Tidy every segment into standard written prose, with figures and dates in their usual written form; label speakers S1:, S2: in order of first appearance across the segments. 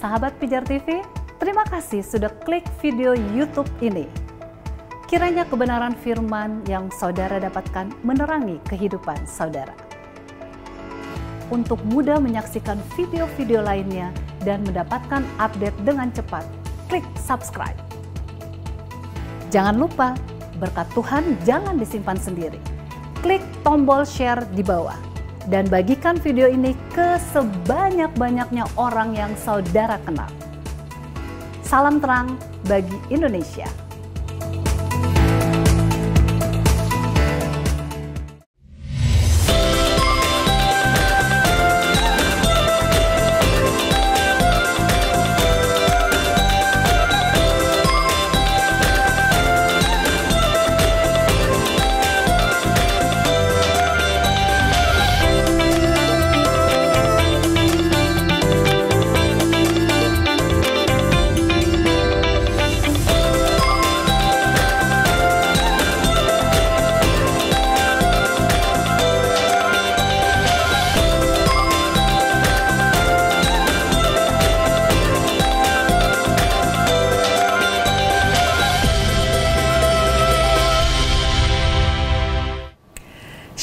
S1: sahabat Pijar TV, terima kasih sudah klik video YouTube ini. Kiranya kebenaran firman yang saudara dapatkan menerangi kehidupan saudara. Untuk mudah menyaksikan video-video lainnya dan mendapatkan update dengan cepat, klik subscribe. Jangan lupa, berkat Tuhan jangan disimpan sendiri. Klik tombol share di bawah dan bagikan video ini ke sebanyak-banyaknya orang yang saudara kenal. Salam terang bagi Indonesia.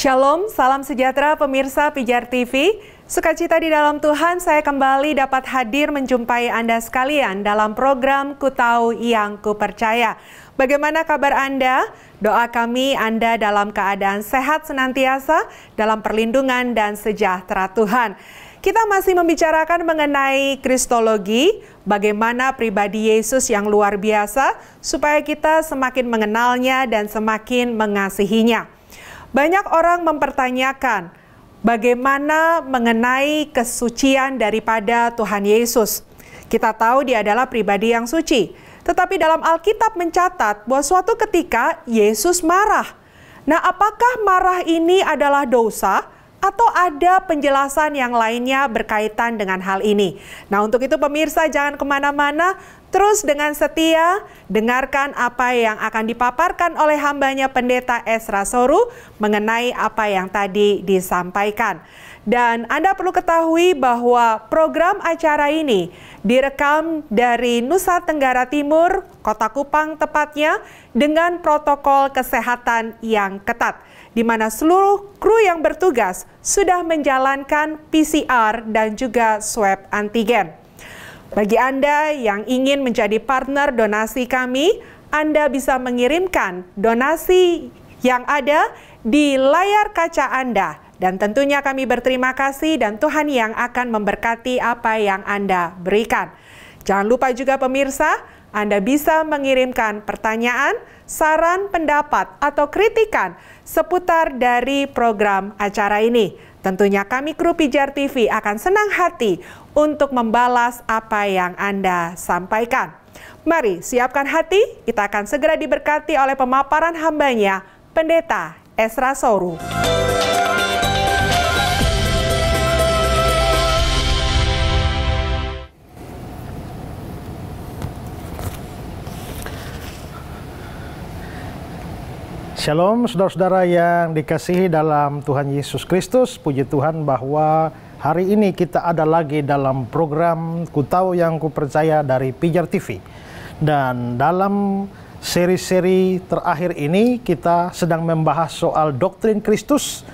S2: Shalom, salam sejahtera pemirsa Pijar TV. Sukacita di dalam Tuhan, saya kembali dapat hadir menjumpai Anda sekalian dalam program Ku Tahu Yang Ku Percaya. Bagaimana kabar Anda? Doa kami Anda dalam keadaan sehat senantiasa, dalam perlindungan dan sejahtera Tuhan. Kita masih membicarakan mengenai Kristologi, bagaimana pribadi Yesus yang luar biasa, supaya kita semakin mengenalnya dan semakin mengasihinya. Banyak orang mempertanyakan bagaimana mengenai kesucian daripada Tuhan Yesus. Kita tahu dia adalah pribadi yang suci. Tetapi dalam Alkitab mencatat bahwa suatu ketika Yesus marah. Nah, apakah marah ini adalah dosa atau ada penjelasan yang lainnya berkaitan dengan hal ini? Nah, untuk itu pemirsa jangan kemana-mana. Terus dengan setia, dengarkan apa yang akan dipaparkan oleh hambanya Pendeta Ezra Soru mengenai apa yang tadi disampaikan. Dan Anda perlu ketahui bahwa program acara ini direkam dari Nusa Tenggara Timur, Kota Kupang tepatnya, dengan protokol kesehatan yang ketat, di mana seluruh kru yang bertugas sudah menjalankan PCR dan juga swab antigen. Bagi Anda yang ingin menjadi partner donasi kami, Anda bisa mengirimkan donasi yang ada di layar kaca Anda. Dan tentunya kami berterima kasih dan Tuhan yang akan memberkati apa yang Anda berikan. Jangan lupa juga pemirsa, Anda bisa mengirimkan pertanyaan, saran, pendapat, atau kritikan seputar dari program acara ini. Tentunya kami kru Pijar TV akan senang hati untuk membalas apa yang Anda sampaikan. Mari siapkan hati, kita akan segera diberkati oleh pemaparan hambanya, Pendeta Ezra Soru.
S3: Shalom saudara-saudara yang dikasihi dalam Tuhan Yesus Kristus. Puji Tuhan bahwa hari ini kita ada lagi dalam program Ku Tahu Yang Ku Percaya dari Pijar TV. Dan dalam seri-seri terakhir ini kita sedang membahas soal doktrin Kristus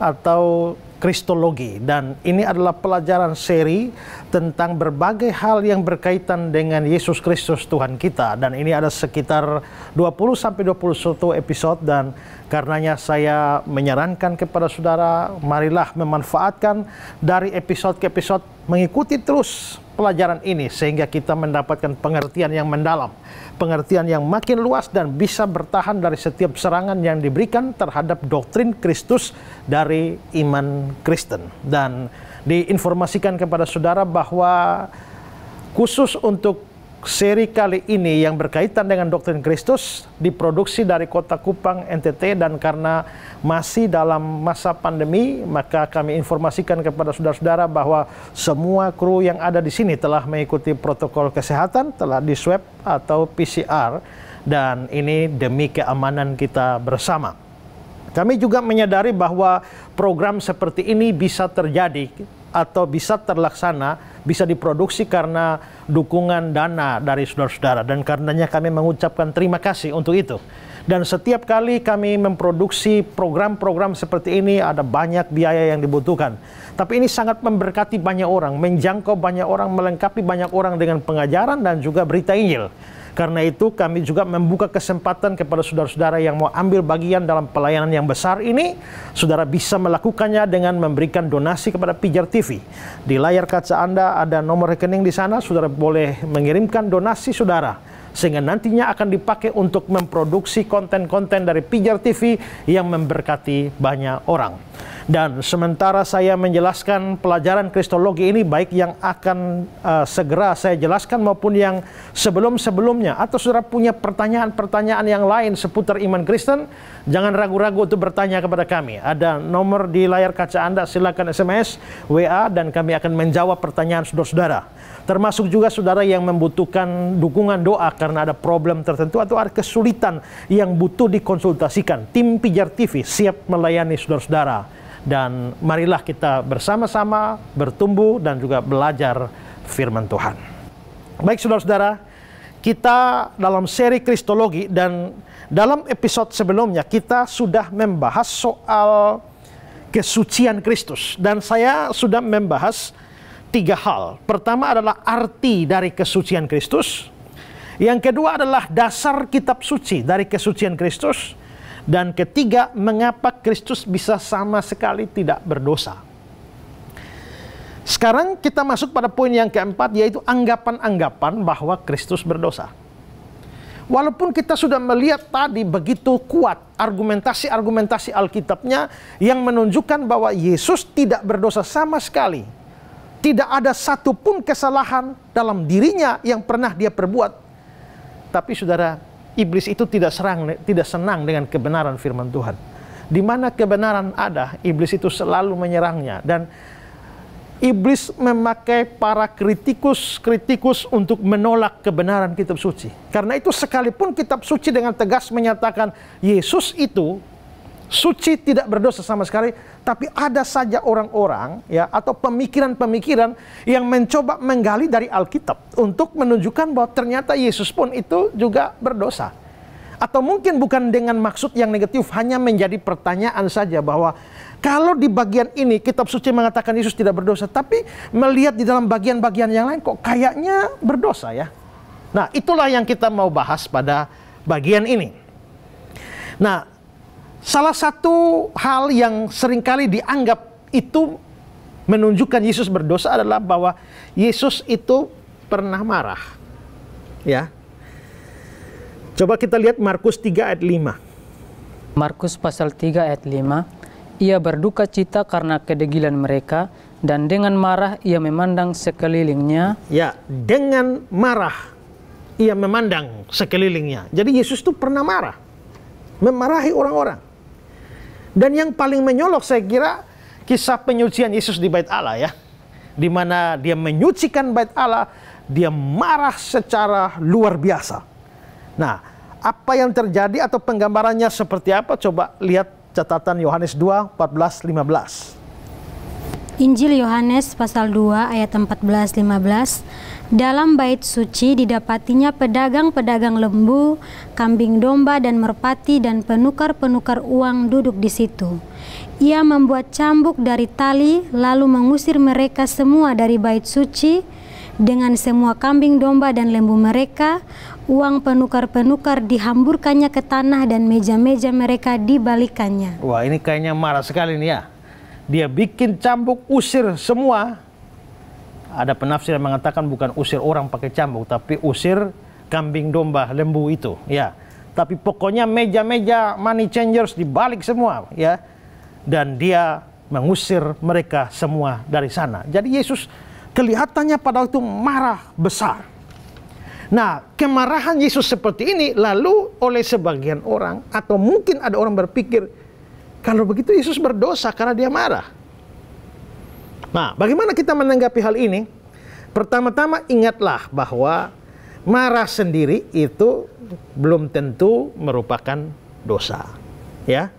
S3: atau Kristologi. Dan ini adalah pelajaran seri tentang berbagai hal yang berkaitan dengan Yesus Kristus Tuhan kita. Dan ini ada sekitar 20-21 episode, dan karenanya saya menyarankan kepada saudara, marilah memanfaatkan dari episode ke episode, mengikuti terus pelajaran ini sehingga kita mendapatkan pengertian yang mendalam, pengertian yang makin luas dan bisa bertahan dari setiap serangan yang diberikan terhadap doktrin Kristus dari iman Kristen. Dan diinformasikan kepada saudara bahwa khusus untuk seri kali ini yang berkaitan dengan doktrin Kristus diproduksi dari Kota Kupang, NTT, dan karena masih dalam masa pandemi, maka kami informasikan kepada saudara-saudara bahwa semua kru yang ada di sini telah mengikuti protokol kesehatan, telah di swab atau PCR, dan ini demi keamanan kita bersama. Kami juga menyadari bahwa program seperti ini bisa terjadi atau bisa terlaksana bisa diproduksi karena dukungan dana dari saudara-saudara, dan karenanya kami mengucapkan terima kasih untuk itu. Dan setiap kali kami memproduksi program-program seperti ini ada banyak biaya yang dibutuhkan. Tapi ini sangat memberkati banyak orang, menjangkau banyak orang, melengkapi banyak orang dengan pengajaran dan juga berita Injil. Karena itu kami juga membuka kesempatan kepada saudara-saudara yang mau ambil bagian dalam pelayanan yang besar ini. Saudara bisa melakukannya dengan memberikan donasi kepada Pijar TV. Di layar kaca Anda ada nomor rekening di sana, saudara boleh mengirimkan donasi saudara, sehingga nantinya akan dipakai untuk memproduksi konten-konten dari Pijar TV yang memberkati banyak orang. Dan sementara saya menjelaskan pelajaran Kristologi ini, baik yang akan segera saya jelaskan maupun yang sebelum-sebelumnya, atau saudara punya pertanyaan-pertanyaan yang lain seputar iman Kristen, jangan ragu-ragu untuk bertanya kepada kami. Ada nomor di layar kaca Anda, silakan SMS, WA, dan kami akan menjawab pertanyaan saudara-saudara. Termasuk juga saudara yang membutuhkan dukungan doa karena ada problem tertentu atau ada kesulitan yang butuh dikonsultasikan. Tim Pijar TV siap melayani saudara-saudara. Dan marilah kita bersama-sama bertumbuh dan juga belajar firman Tuhan. Baik saudara-saudara, kita dalam seri Kristologi, dan dalam episode sebelumnya kita sudah membahas soal kesucian Kristus. Dan saya sudah membahas 3 hal. Pertama adalah arti dari kesucian Kristus. Yang kedua adalah dasar kitab suci dari kesucian Kristus. Dan ketiga, mengapa Kristus bisa sama sekali tidak berdosa. Sekarang kita masuk pada poin yang keempat, yaitu anggapan-anggapan bahwa Kristus berdosa. Walaupun kita sudah melihat tadi begitu kuat argumentasi-argumentasi Alkitabnya yang menunjukkan bahwa Yesus tidak berdosa sama sekali. Tidak ada satupun kesalahan dalam dirinya yang pernah dia perbuat. Tapi saudara, iblis itu tidak senang dengan kebenaran firman Tuhan. Di mana kebenaran ada, iblis itu selalu menyerangnya. Dan iblis memakai para kritikus untuk menolak kebenaran kitab suci. Karena itu sekalipun kitab suci dengan tegas menyatakan Yesus itu suci, tidak berdosa sama sekali, tapi ada saja orang-orang ya, atau pemikiran-pemikiran yang mencoba menggali dari Alkitab untuk menunjukkan bahwa ternyata Yesus pun itu juga berdosa. Atau mungkin bukan dengan maksud yang negatif, hanya menjadi pertanyaan saja bahwa kalau di bagian ini kitab suci mengatakan Yesus tidak berdosa, tapi melihat di dalam bagian-bagian yang lain kok kayaknya berdosa ya. Nah, itulah yang kita mau bahas pada bagian ini. Nah, salah satu hal yang seringkali dianggap itu menunjukkan Yesus berdosa adalah bahwa Yesus itu pernah marah. Ya. Coba kita lihat Markus 3 ayat 5.
S4: Markus pasal 3 ayat 5. Ia berduka cita karena kedegilan mereka, dan dengan marah ia memandang sekelilingnya. Ya,
S3: dengan marah ia memandang sekelilingnya. Jadi Yesus itu pernah marah, memarahi orang-orang. Dan yang paling menyolok saya kira kisah penyucian Yesus di Bait Allah ya. Di mana dia menyucikan Bait Allah, dia marah secara luar biasa. Nah, apa yang terjadi atau penggambarannya seperti apa? Coba lihat catatan Yohanes 2, 14, 15.
S5: Injil Yohanes pasal 2 ayat 14-15. Dalam bait suci didapatinya pedagang-pedagang lembu, kambing domba dan merpati dan penukar-penukar uang duduk di situ. Ia membuat cambuk dari tali lalu mengusir mereka semua dari bait suci dengan semua kambing domba dan lembu mereka. Uang penukar-penukar dihamburkannya ke tanah dan meja-meja mereka dibalikannya.
S3: Wah, ini kayaknya marah sekali nih ya. Dia bikin cambuk, usir semua. Ada penafsir yang mengatakan bukan usir orang pakai cambuk, tapi usir kambing domba, lembu itu, ya. Tapi pokoknya meja-meja money changers dibalik semua, ya. Dan dia mengusir mereka semua dari sana. Jadi Yesus kelihatannya pada waktu marah besar. Nah, kemarahan Yesus seperti ini lalu oleh sebagian orang, atau mungkin ada orang berpikir, kalau begitu Yesus berdosa karena dia marah. Nah, bagaimana kita menanggapi hal ini? Pertama-tama ingatlah bahwa marah sendiri itu belum tentu merupakan dosa. Ya.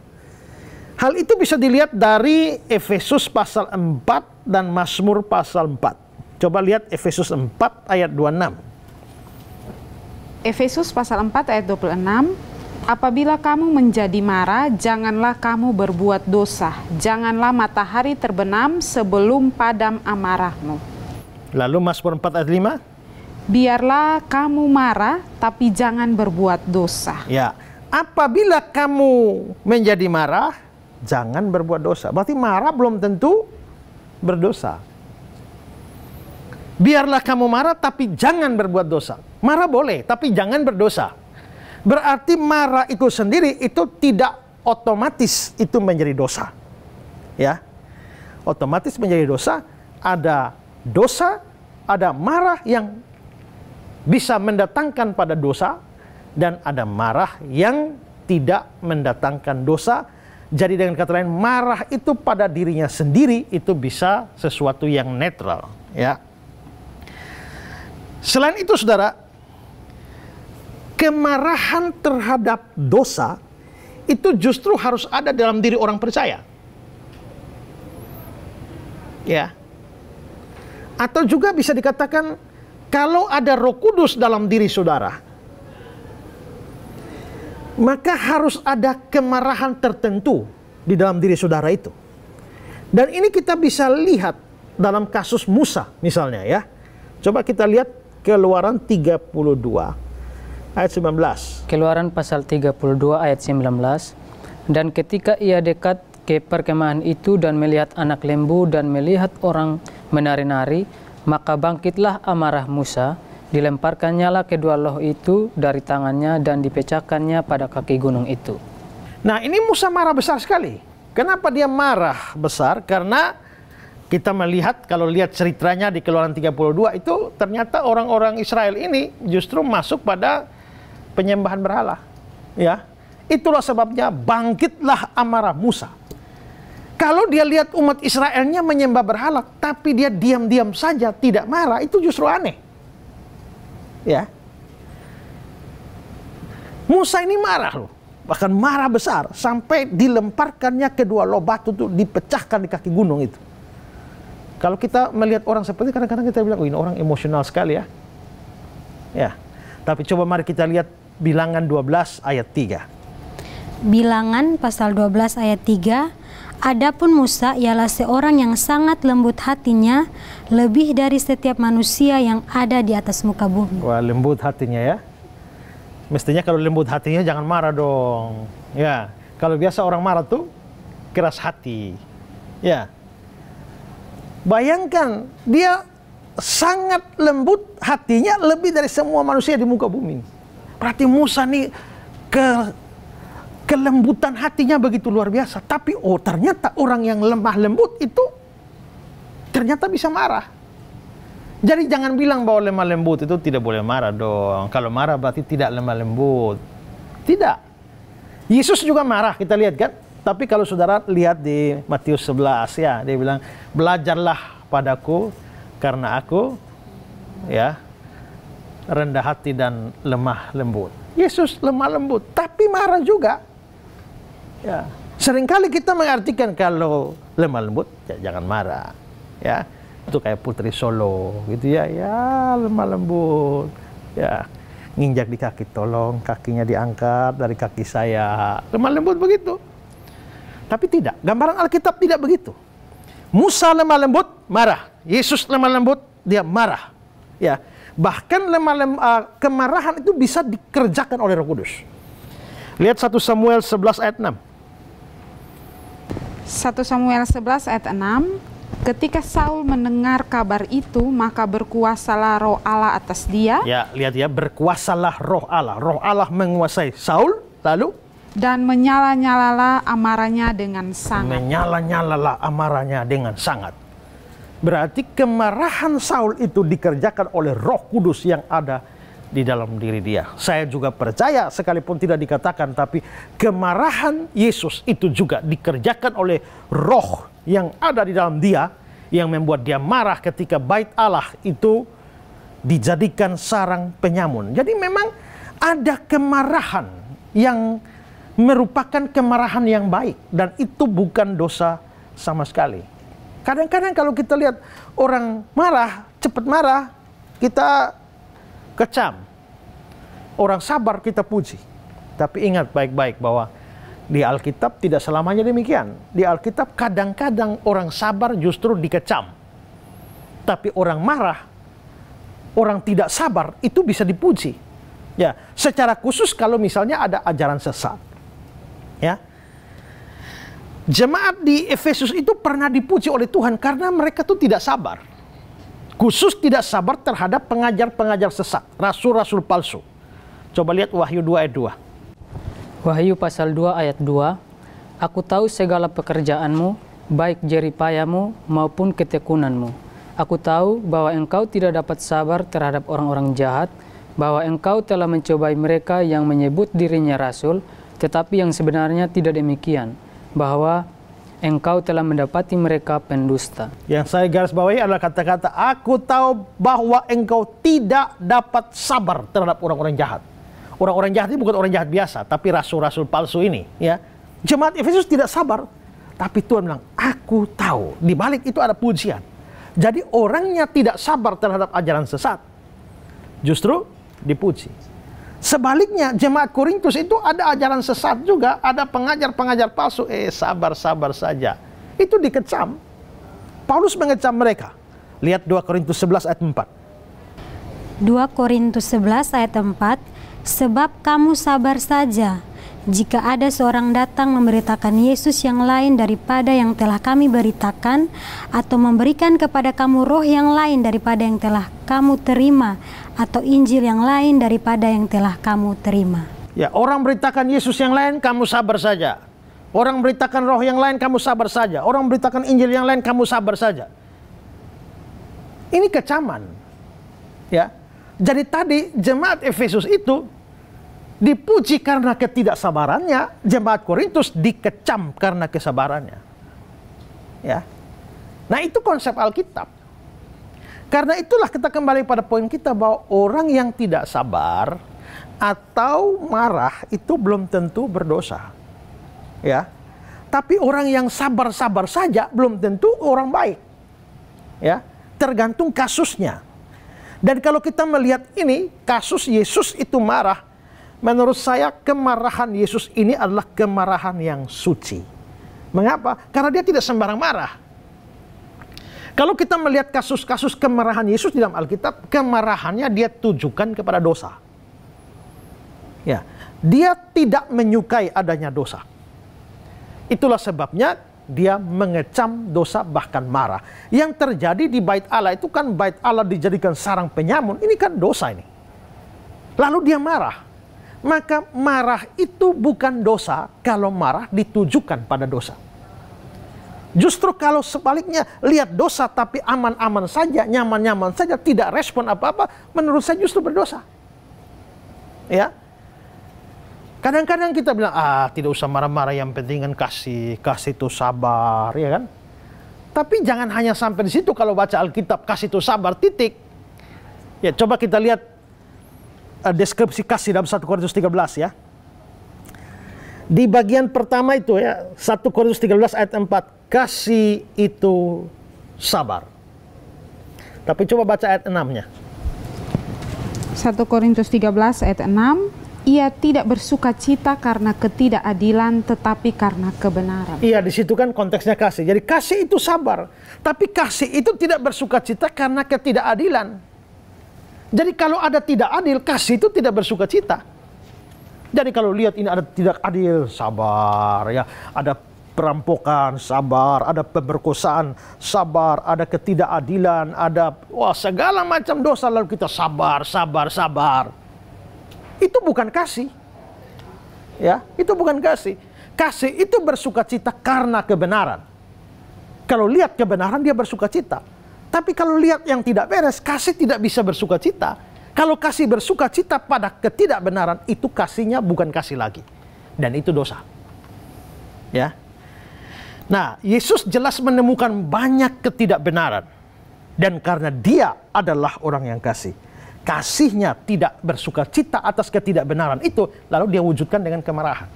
S3: Hal itu bisa dilihat dari Efesus pasal 4 dan Mazmur pasal 4. Coba lihat Efesus 4 ayat 26.
S6: Efesus pasal 4 ayat 26. Apabila kamu menjadi marah, janganlah kamu berbuat dosa. Janganlah matahari terbenam sebelum padam amarahmu.
S3: Lalu Mazmur 4 ayat 5.
S6: Biarlah kamu marah, tapi jangan berbuat dosa.
S3: Ya, apabila kamu menjadi marah, jangan berbuat dosa. Berarti marah belum tentu berdosa. Biarlah kamu marah, tapi jangan berbuat dosa. Marah boleh, tapi jangan berdosa. Berarti marah itu sendiri itu tidak otomatis itu menjadi dosa. Ya, otomatis menjadi dosa. Ada dosa, ada marah yang bisa mendatangkan pada dosa, dan ada marah yang tidak mendatangkan dosa. Jadi dengan kata lain, marah itu pada dirinya sendiri itu bisa sesuatu yang netral. Ya. Selain itu, saudara, kemarahan terhadap dosa itu justru harus ada dalam diri orang percaya. Ya. Atau juga bisa dikatakan, kalau ada Roh Kudus dalam diri saudara, maka harus ada kemarahan tertentu di dalam diri saudara itu. Dan ini kita bisa lihat dalam kasus Musa misalnya, ya. Coba kita lihat Keluaran 32 ayat 19.
S4: Keluaran pasal 32 ayat 19. Dan ketika ia dekat ke perkemahan itu dan melihat anak lembu dan melihat orang menari-nari, maka bangkitlah amarah Musa, dilemparkannyalah kedua loh itu dari tangannya dan dipecahkannya pada kaki gunung itu.
S3: Nah, ini Musa marah besar sekali. Kenapa dia marah besar? Karena kita melihat, kalau lihat ceritanya di Keluaran 32 itu, ternyata orang-orang Israel ini justru masuk pada penyembahan berhala. Ya, itulah sebabnya bangkitlah amarah Musa. Kalau dia lihat umat Israelnya menyembah berhala, tapi dia diam-diam saja tidak marah, itu justru aneh. Ya, Musa ini marah loh, bahkan marah besar sampai dilemparkannya kedua loh batu itu, dipecahkan di kaki gunung itu. Kalau kita melihat orang seperti, kadang-kadang kita bilang, oh, ini orang emosional sekali ya. Ya, tapi coba mari kita lihat Bilangan 12 ayat 3.
S5: Bilangan pasal 12 ayat 3. Adapun Musa ialah seorang yang sangat lembut hatinya, lebih dari setiap manusia yang ada di atas muka bumi.
S3: Wah, lembut hatinya ya. Mestinya kalau lembut hatinya jangan marah dong. Ya, kalau biasa orang marah tuh keras hati. Ya. Bayangkan, dia sangat lembut hatinya lebih dari semua manusia di muka bumi. Berarti Musa nih kelembutan hatinya begitu luar biasa. Tapi oh, ternyata orang yang lemah lembut itu ternyata bisa marah. Jadi jangan bilang bahwa lemah lembut itu tidak boleh marah dong. Kalau marah berarti tidak lemah lembut. Tidak. Yesus juga marah, kita lihat kan. Tapi kalau saudara lihat di Matius 11 ya, dia bilang, belajarlah padaku karena aku ya rendah hati dan lemah lembut. Yesus lemah lembut, tapi marah juga. Ya, seringkali kita mengartikan kalau lemah lembut, ya jangan marah. Ya, itu kayak Putri Solo gitu ya, ya lemah lembut. Ya, nginjak di kaki, tolong kakinya diangkat dari kaki saya. Lemah lembut begitu. Tapi tidak, gambaran Alkitab tidak begitu. Musa lemah lembut, marah. Yesus lemah lembut, dia marah. Ya, bahkan kemarahan itu bisa dikerjakan oleh Roh Kudus. Lihat 1 Samuel 11 ayat 6.
S6: 1 Samuel 11 ayat 6. Ketika Saul mendengar kabar itu, maka berkuasalah Roh Allah atas dia.
S3: Ya, lihat ya, berkuasalah Roh Allah. Roh Allah menguasai Saul, lalu
S6: dan menyala-nyalalah amarahnya dengan sangat.
S3: Menyala-nyalalah amarahnya dengan sangat. Berarti kemarahan Saul itu dikerjakan oleh Roh Kudus yang ada di dalam diri dia. Saya juga percaya, sekalipun tidak dikatakan, tapi kemarahan Yesus itu juga dikerjakan oleh Roh yang ada di dalam dia, yang membuat dia marah ketika bait Allah itu dijadikan sarang penyamun. Jadi memang ada kemarahan yang merupakan kemarahan yang baik, dan itu bukan dosa sama sekali. Kadang-kadang kalau kita lihat orang marah cepat marah, kita kecam. Orang sabar kita puji. Tapi ingat baik-baik bahwa di Alkitab tidak selamanya demikian. Di Alkitab kadang-kadang orang sabar justru dikecam. Tapi orang marah, orang tidak sabar itu bisa dipuji. Ya, secara khusus kalau misalnya ada ajaran sesat. Ya. Jemaat di Efesus itu pernah dipuji oleh Tuhan karena mereka tuh tidak sabar. Khusus tidak sabar terhadap pengajar-pengajar sesat, rasul-rasul palsu. Coba lihat Wahyu 2 ayat 2.
S4: Wahyu pasal 2 ayat 2, Aku tahu segala pekerjaanmu, baik jeripayamu maupun ketekunanmu. Aku tahu bahwa engkau tidak dapat sabar terhadap orang-orang jahat, bahwa engkau telah mencobai mereka yang menyebut dirinya rasul, tetapi yang sebenarnya tidak demikian, bahwa engkau telah mendapati mereka pendusta.
S3: Yang saya garis bawahi adalah kata-kata, aku tahu bahwa engkau tidak dapat sabar terhadap orang-orang jahat. Orang-orang jahat ini bukan orang jahat biasa, tapi rasul-rasul palsu ini. Ya, jemaat Efesus tidak sabar, tapi Tuhan bilang, aku tahu. Di balik itu ada pujian. Jadi orangnya tidak sabar terhadap ajaran sesat, justru dipuji. Sebaliknya, jemaat Korintus itu ada ajaran sesat juga, ada pengajar-pengajar palsu. Sabar-sabar saja. Itu dikecam. Paulus mengecam mereka. Lihat 2 Korintus 11 ayat 4.
S5: 2 Korintus 11 ayat 4, sebab kamu sabar saja, jika ada seorang datang memberitakan Yesus yang lain daripada yang telah kami beritakan, atau memberikan kepada kamu roh yang lain daripada yang telah kamu terima, atau Injil yang lain daripada yang telah kamu terima.
S3: Ya, orang beritakan Yesus yang lain, kamu sabar saja. Orang beritakan roh yang lain, kamu sabar saja. Orang beritakan Injil yang lain, kamu sabar saja. Ini kecaman. Ya. Jadi tadi jemaat Efesus itu dipuji karena ketidaksabarannya, jemaat Korintus dikecam karena kesabarannya. Ya. Nah, itu konsep Alkitab. Karena itulah kita kembali pada poin kita bahwa orang yang tidak sabar atau marah itu belum tentu berdosa. Ya. Tapi orang yang sabar-sabar saja belum tentu orang baik. Ya, tergantung kasusnya. Dan kalau kita melihat ini, kasus Yesus itu marah, menurut saya kemarahan Yesus ini adalah kemarahan yang suci. Mengapa? Karena dia tidak sembarang marah. Kalau kita melihat kasus-kasus kemarahan Yesus di dalam Alkitab, kemarahannya dia tujukan kepada dosa. Ya, dia tidak menyukai adanya dosa. Itulah sebabnya dia mengecam dosa, bahkan marah. Yang terjadi di bait Allah itu kan bait Allah dijadikan sarang penyamun. Ini kan dosa ini. Lalu dia marah. Maka marah itu bukan dosa kalau marah ditujukan pada dosa. Justru kalau sebaliknya, lihat dosa tapi aman-aman saja, nyaman-nyaman saja, tidak respon apa-apa, menurut saya justru berdosa. Ya. Kadang-kadang kita bilang, tidak usah marah-marah, yang penting kan kasih itu sabar, ya kan? Tapi jangan hanya sampai di situ kalau baca Alkitab, kasih itu sabar, titik. Ya, coba kita lihat deskripsi kasih dalam 1 Korintus 13 ya. Di bagian pertama itu ya, 1 Korintus 13 ayat 4, kasih itu sabar. Tapi coba baca ayat 6-nya.
S6: 1 Korintus 13 ayat 6, ia tidak bersuka cita karena ketidakadilan, tetapi karena kebenaran.
S3: Iya, di situ kan konteksnya kasih. Jadi kasih itu sabar, tapi kasih itu tidak bersuka cita karena ketidakadilan. Jadi kalau ada tidak adil, kasih itu tidak bersuka cita. Jadi kalau lihat ini ada tidak adil, sabar ya. Ada perampokan, sabar. Ada pemerkosaan, sabar. Ada ketidakadilan, ada segala macam dosa, lalu kita sabar. Itu bukan kasih. Ya, itu bukan kasih. Kasih itu bersuka cita karena kebenaran. Kalau lihat kebenaran dia bersuka cita. Tapi kalau lihat yang tidak beres, kasih tidak bisa bersuka cita. Kalau kasih bersuka cita pada ketidakbenaran, itu kasihnya bukan kasih lagi. Dan itu dosa. Ya. Nah, Yesus jelas menemukan banyak ketidakbenaran. Dan karena dia adalah orang yang kasih, kasihnya tidak bersuka cita atas ketidakbenaran itu, lalu dia wujudkan dengan kemarahan.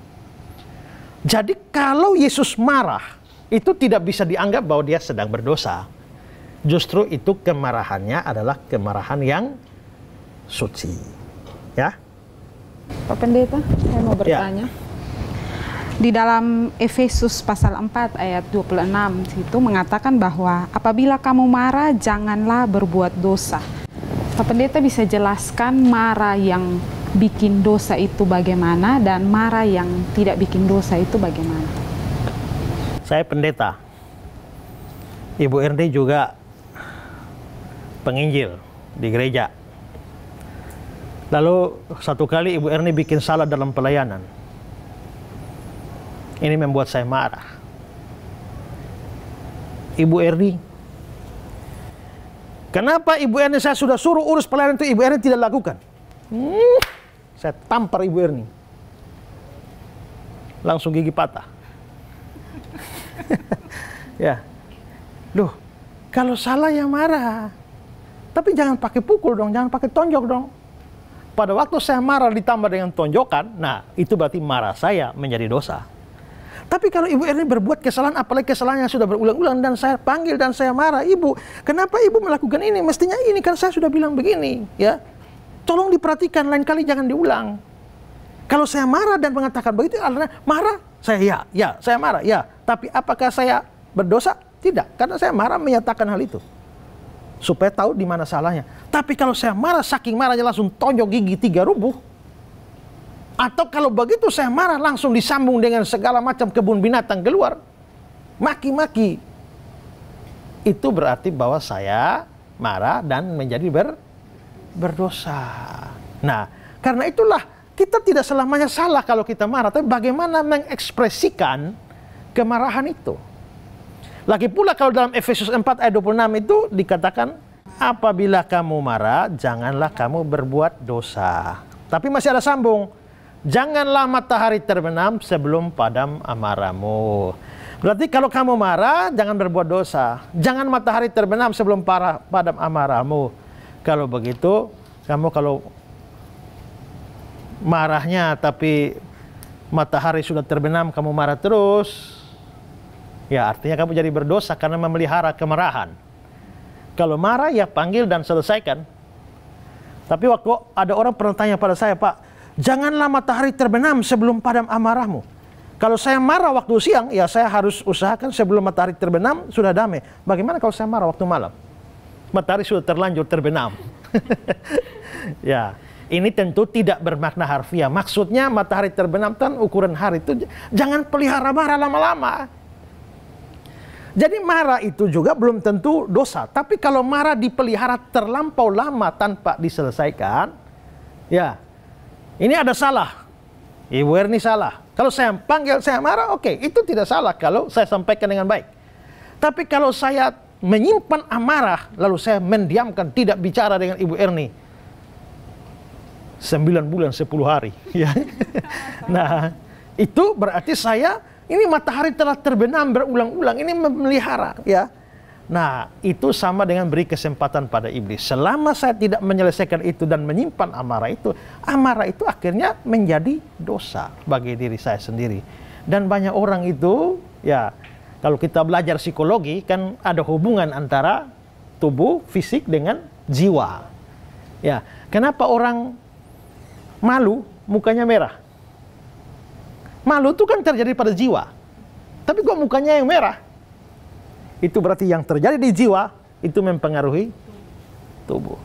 S3: Jadi kalau Yesus marah, itu tidak bisa dianggap bahwa dia sedang berdosa. Justru itu kemarahannya adalah kemarahan yang suci. Ya.
S6: Pak Pendeta, saya mau bertanya. Di dalam Efesus pasal 4 ayat 26 itu mengatakan bahwa apabila kamu marah janganlah berbuat dosa. Pak Pendeta bisa jelaskan marah yang bikin dosa itu bagaimana dan marah yang tidak bikin dosa itu bagaimana?
S3: Saya pendeta. Ibu Erni juga penginjil di gereja. Lalu satu kali Ibu Erni bikin salah dalam pelayanan. Ini membuat saya marah. Ibu Erni, kenapa Ibu Erni saya sudah suruh urus pelayanan itu Ibu Erni tidak lakukan? Saya tampar Ibu Erni. Langsung gigi patah. Ya. Loh, kalau salah ya marah. Tapi jangan pakai pukul dong, jangan pakai tonjok dong. Pada waktu saya marah ditambah dengan tonjokan, nah itu berarti marah saya menjadi dosa. Tapi kalau Ibu Erni berbuat kesalahan, apalagi kesalahan yang sudah berulang-ulang dan saya panggil dan saya marah, Ibu, kenapa Ibu melakukan ini? Mestinya ini, kan saya sudah bilang begini, ya. Tolong diperhatikan, lain kali jangan diulang. Kalau saya marah dan mengatakan begitu, artinya marah, saya saya marah, ya. Tapi apakah saya berdosa? Tidak, karena saya marah menyatakan hal itu. Supaya tahu di mana salahnya. Tapi kalau saya marah, saking marahnya langsung tonjok gigi 3 rubuh. Atau kalau begitu saya marah langsung disambung dengan segala macam kebun binatang keluar. Maki-maki. Itu berarti bahwa saya marah dan menjadi berdosa. Nah, karena itulah kita tidak selamanya salah kalau kita marah. Tapi bagaimana mengekspresikan kemarahan itu. Lagi pula kalau dalam Efesus 4 ayat 26 itu dikatakan, apabila kamu marah, janganlah kamu berbuat dosa. Tapi masih ada sambung. Janganlah matahari terbenam sebelum padam amarahmu. Berarti kalau kamu marah, jangan berbuat dosa. Jangan matahari terbenam sebelum padam amarahmu. Kalau begitu, kamu kalau marahnya tapi matahari sudah terbenam, kamu marah terus, ya artinya kamu jadi berdosa karena memelihara kemarahan. Kalau marah, ya panggil dan selesaikan. Tapi waktu ada orang pernah tanya pada saya, Pak, janganlah matahari terbenam sebelum padam amarahmu. Kalau saya marah waktu siang, ya saya harus usahakan sebelum matahari terbenam sudah damai. Bagaimana kalau saya marah waktu malam? Matahari sudah terlanjur terbenam. Ya, ini tentu tidak bermakna harfiah. Maksudnya matahari terbenam kan ukuran hari itu. Jangan pelihara marah lama-lama. Jadi marah itu juga belum tentu dosa. Tapi kalau marah dipelihara terlampau lama tanpa diselesaikan, ya, ini ada salah. Ibu Erni salah. Kalau saya panggil, saya marah, oke, itu tidak salah kalau saya sampaikan dengan baik. Tapi kalau saya menyimpan amarah, lalu saya mendiamkan, tidak bicara dengan Ibu Erni 9 bulan 10 hari. Ya. Nah, itu berarti saya, ini matahari telah terbenam berulang-ulang, ini memelihara. Ya. Nah, itu sama dengan beri kesempatan pada iblis. Selama saya tidak menyelesaikan itu dan menyimpan amarah itu akhirnya menjadi dosa bagi diri saya sendiri. Dan banyak orang itu, ya, kalau kita belajar psikologi, kan ada hubungan antara tubuh, fisik dengan jiwa. Ya, kenapa orang malu mukanya merah? Malu itu kan terjadi pada jiwa. Tapi kok mukanya yang merah? Itu berarti yang terjadi di jiwa itu mempengaruhi tubuh.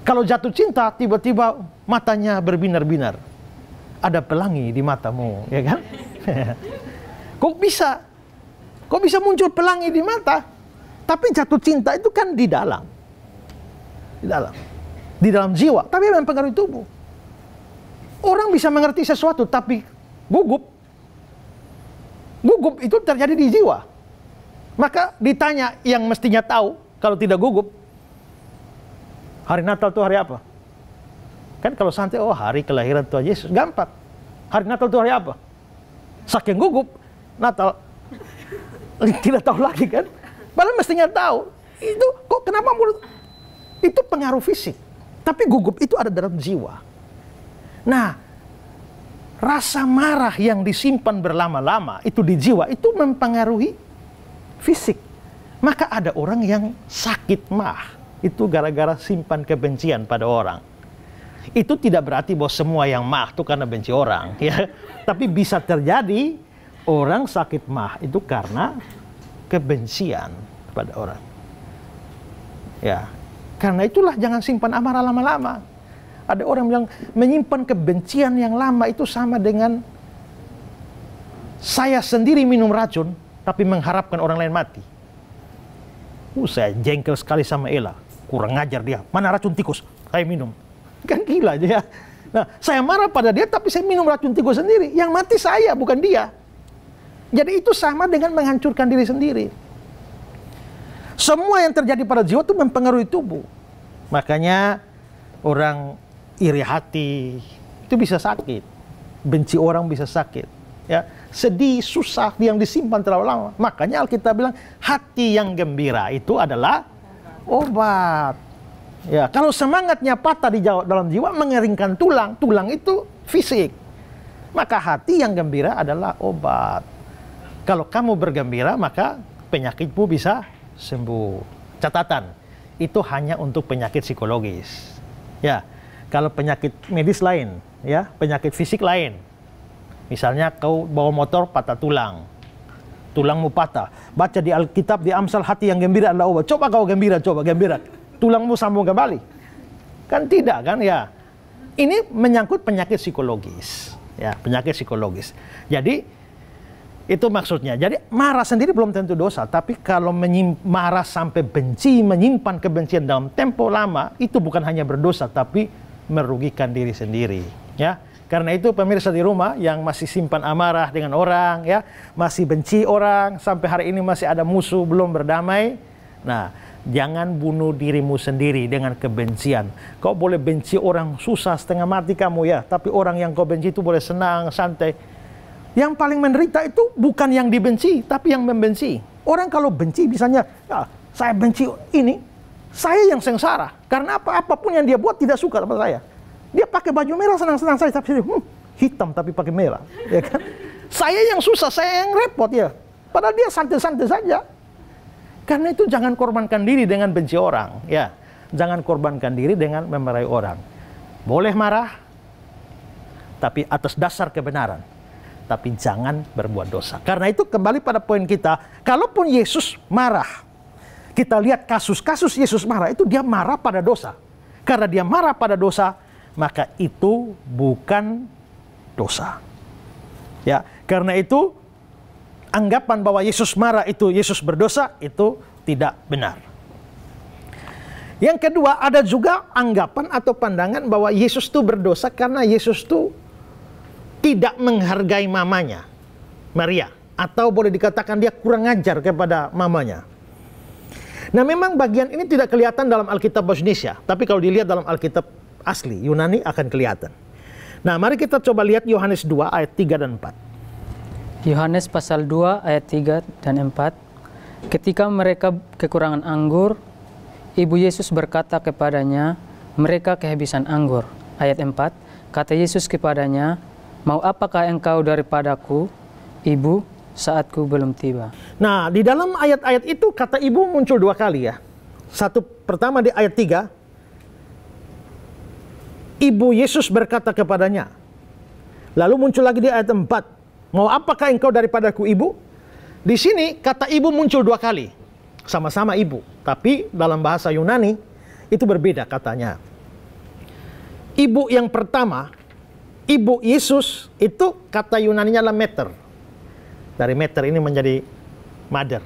S3: Kalau jatuh cinta, tiba-tiba matanya berbinar-binar. Ada pelangi di matamu, ya kan? Kok bisa? Kok bisa muncul pelangi di mata? Tapi jatuh cinta itu kan di dalam. Di dalam jiwa, tapi mempengaruhi tubuh. Orang bisa mengerti sesuatu, tapi gugup. Gugup itu terjadi di jiwa. Maka ditanya yang mestinya tahu, kalau tidak gugup, hari Natal itu hari apa? Kan kalau santai, oh hari kelahiran Tuhan Yesus, gampang. Hari Natal itu hari apa? Saking gugup, Natal tidak tahu lagi kan? Padahal mestinya tahu. Itu kok kenapa mulut? Itu pengaruh fisik. Tapi gugup itu ada dalam jiwa. Nah, rasa marah yang disimpan berlama-lama itu di jiwa itu mempengaruhi fisik. Maka ada orang yang sakit mah, itu gara-gara simpan kebencian pada orang. Itu tidak berarti bahwa semua yang mah itu karena benci orang, ya. Tapi bisa terjadi orang sakit mah itu karena kebencian pada orang. Ya, karena itulah jangan simpan amarah lama-lama. Ada orang yang menyimpan kebencian yang lama itu sama dengan saya sendiri minum racun, tapi mengharapkan orang lain mati. Saya jengkel sekali sama Ella. Kurang ngajar dia. Mana racun tikus? Saya minum. Kan gila aja ya. Nah, saya marah pada dia, tapi saya minum racun tikus sendiri. Yang mati saya, bukan dia. Jadi itu sama dengan menghancurkan diri sendiri. Semua yang terjadi pada jiwa itu mempengaruhi tubuh. Makanya orang iri hati itu bisa sakit. Benci orang bisa sakit. Ya, sedih, susah yang disimpan terlalu lama. Makanya Alkitab bilang hati yang gembira itu adalah obat. Ya, kalau semangatnya patah di dalam jiwa mengeringkan tulang, tulang itu fisik. Maka hati yang gembira adalah obat. Kalau kamu bergembira, maka penyakitmu bisa sembuh. Catatan, itu hanya untuk penyakit psikologis. Ya, kalau penyakit medis lain, ya, penyakit fisik lain. Misalnya kau bawa motor patah tulang, tulangmu patah. Baca di Alkitab di Amsal hati yang gembira adalah obat. Coba kau gembira, coba gembira. Tulangmu sambung kembali. Kan tidak kan ya. Ini menyangkut penyakit psikologis. Ya, penyakit psikologis. Jadi itu maksudnya. Jadi marah sendiri belum tentu dosa. Tapi kalau marah sampai benci, menyimpan kebencian dalam tempo lama, itu bukan hanya berdosa, tapi merugikan diri sendiri. Ya. Karena itu pemirsa di rumah yang masih simpan amarah dengan orang, ya, masih benci orang, sampai hari ini masih ada musuh, belum berdamai. Nah, jangan bunuh dirimu sendiri dengan kebencian. Kau boleh benci orang susah setengah mati kamu ya, tapi orang yang kau benci itu boleh senang, santai. Yang paling menderita itu bukan yang dibenci, tapi yang membenci. Orang kalau benci misalnya, ya, saya benci ini, saya yang sengsara. Karena apapun yang dia buat tidak suka sama saya. Dia pakai baju merah senang-senang saya, tapi hitam tapi pakai merah, ya kan? Saya yang susah, saya yang repot ya. Padahal dia santai-santai saja. Karena itu jangan korbankan diri dengan benci orang, ya. Jangan korbankan diri dengan memarahi orang. Boleh marah, tapi atas dasar kebenaran. Tapi jangan berbuat dosa. Karena itu kembali pada poin kita, kalaupun Yesus marah, kita lihat kasus-kasus Yesus marah itu dia marah pada dosa. Karena dia marah pada dosa, maka itu bukan dosa. Ya, karena itu anggapan bahwa Yesus marah itu Yesus berdosa itu tidak benar. Yang kedua, ada juga anggapan atau pandangan bahwa Yesus itu berdosa karena Yesus itu tidak menghargai mamanya, Maria, atau boleh dikatakan dia kurang ajar kepada mamanya. Nah, memang bagian ini tidak kelihatan dalam Alkitab bahasa Indonesia, tapi kalau dilihat dalam Alkitab asli Yunani akan kelihatan. Nah, mari kita coba lihat Yohanes 2 ayat 3 dan 4.
S4: Yohanes pasal 2 ayat 3 dan 4. Ketika mereka kekurangan anggur, Ibu Yesus berkata kepadanya, mereka kehabisan anggur. Ayat 4, kata Yesus kepadanya, mau apakah engkau daripadaku, Ibu, saatku belum tiba.
S3: Nah, di dalam ayat-ayat itu kata ibu muncul dua kali ya. Satu pertama di ayat 3, Ibu Yesus berkata kepadanya. Lalu muncul lagi di ayat 4. Mau apakah engkau daripadaku, Ibu? Di sini kata ibu muncul dua kali. Sama-sama ibu. Tapi dalam bahasa Yunani itu berbeda katanya. Ibu yang pertama, Ibu Yesus, itu kata Yunaninya adalah meter. Dari meter ini menjadi mother.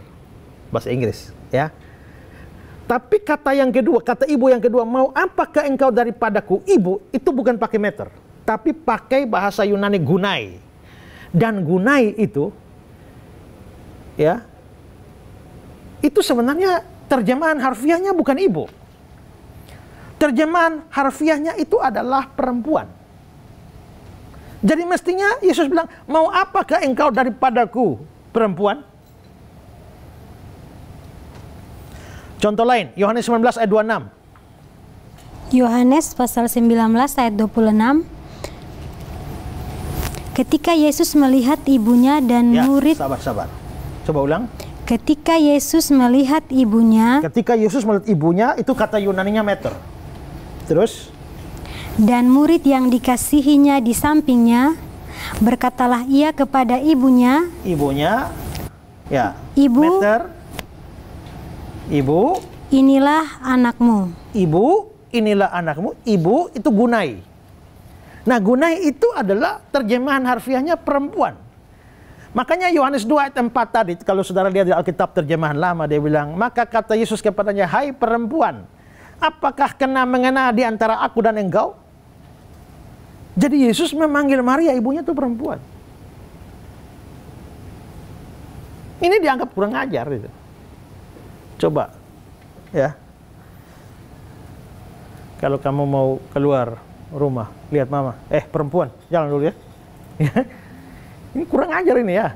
S3: Bahasa Inggris. Ya. Tapi kata yang kedua, kata ibu yang kedua, mau apakah engkau daripadaku, Ibu, itu bukan pakai meter, tapi pakai bahasa Yunani gunai. Dan gunai itu, ya, itu sebenarnya terjemahan harfiahnya bukan ibu. Terjemahan harfiahnya itu adalah perempuan. Jadi mestinya Yesus bilang, mau apakah engkau daripadaku, perempuan? Contoh lain, Yohanes 19 ayat 26.
S5: Yohanes pasal 19 ayat 26. Ketika Yesus melihat ibunya dan
S3: Ya,
S5: murid...
S3: sabar. Coba ulang.
S5: Ketika Yesus melihat ibunya,
S3: Ketika Yesus melihat ibunya, itu kata Yunaninya meter. Terus?
S5: dan murid yang dikasihinya di sampingnya, berkatalah ia kepada ibunya,
S3: Ibunya, ya.
S5: Ibu,
S3: Meter. Ibu,
S5: inilah anakmu.
S3: ibu, inilah anakmu. Ibu itu gunai. Nah, gunai itu adalah terjemahan harfiahnya perempuan. Makanya Yohanes 2 ayat 4 tadi, kalau saudara lihat di Alkitab terjemahan lama, dia bilang, maka kata Yesus kepadanya, hai perempuan, apakah kena mengena di antara aku dan engkau? Jadi Yesus memanggil Maria, ibunya itu perempuan. Ini dianggap kurang ajar itu. Coba, ya. Kalau kamu mau keluar rumah, lihat mama, perempuan, jalan dulu ya. Ini kurang ajar ini ya.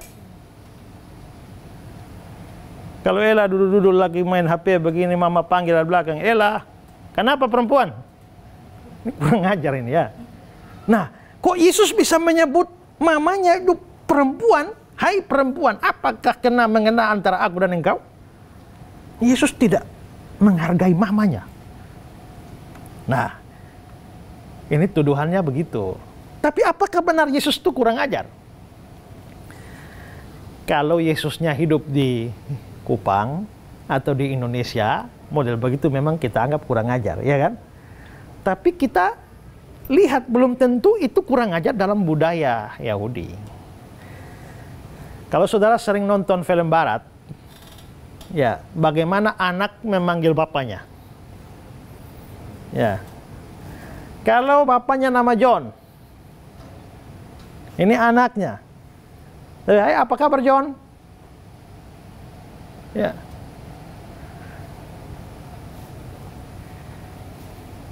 S3: Kalau Ella duduk-duduk lagi main HP begini, mama panggil dari belakang, Ella, kenapa perempuan? Ini kurang ajar ini ya. Nah, kok Yesus bisa menyebut mamanya itu perempuan? Hai perempuan, apakah kena mengena antara aku dan engkau? Yesus tidak menghargai mamanya. Nah, ini tuduhannya begitu. Tapi apakah benar Yesus itu kurang ajar? Kalau Yesusnya hidup di Kupang atau di Indonesia, model begitu memang kita anggap kurang ajar, ya kan? Tapi kita lihat belum tentu itu kurang ajar dalam budaya Yahudi. Kalau saudara sering nonton film barat, ya, bagaimana anak memanggil bapaknya? Ya. Kalau bapaknya nama John, ini anaknya. Hai, apa kabar John? Ya.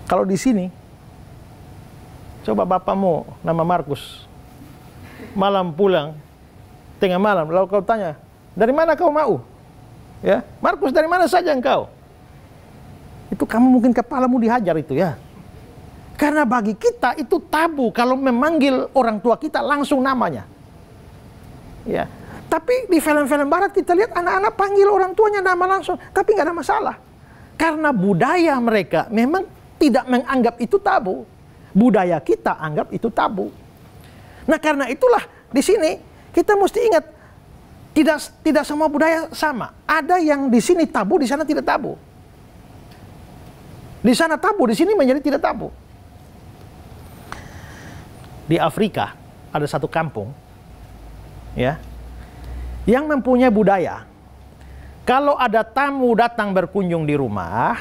S3: Kalau di sini, coba bapakmu nama Markus, malam pulang, tengah malam, lalu kau tanya, dari mana kau mau? Ya, Markus, dari mana saja engkau? Itu kamu mungkin kepalamu dihajar itu ya. Karena bagi kita itu tabu kalau memanggil orang tua kita langsung namanya. Ya, tapi di film-film barat kita lihat anak-anak panggil orang tuanya nama langsung, tapi nggak ada masalah. Karena budaya mereka memang tidak menganggap itu tabu. Budaya kita anggap itu tabu. Nah, karena itulah di sini kita mesti ingat tidak semua budaya sama. Ada yang di sini tabu, di sana tidak tabu. Di sana tabu, di sini menjadi tidak tabu. Di Afrika ada satu kampung, ya, yang mempunyai budaya. Kalau ada tamu datang berkunjung di rumah,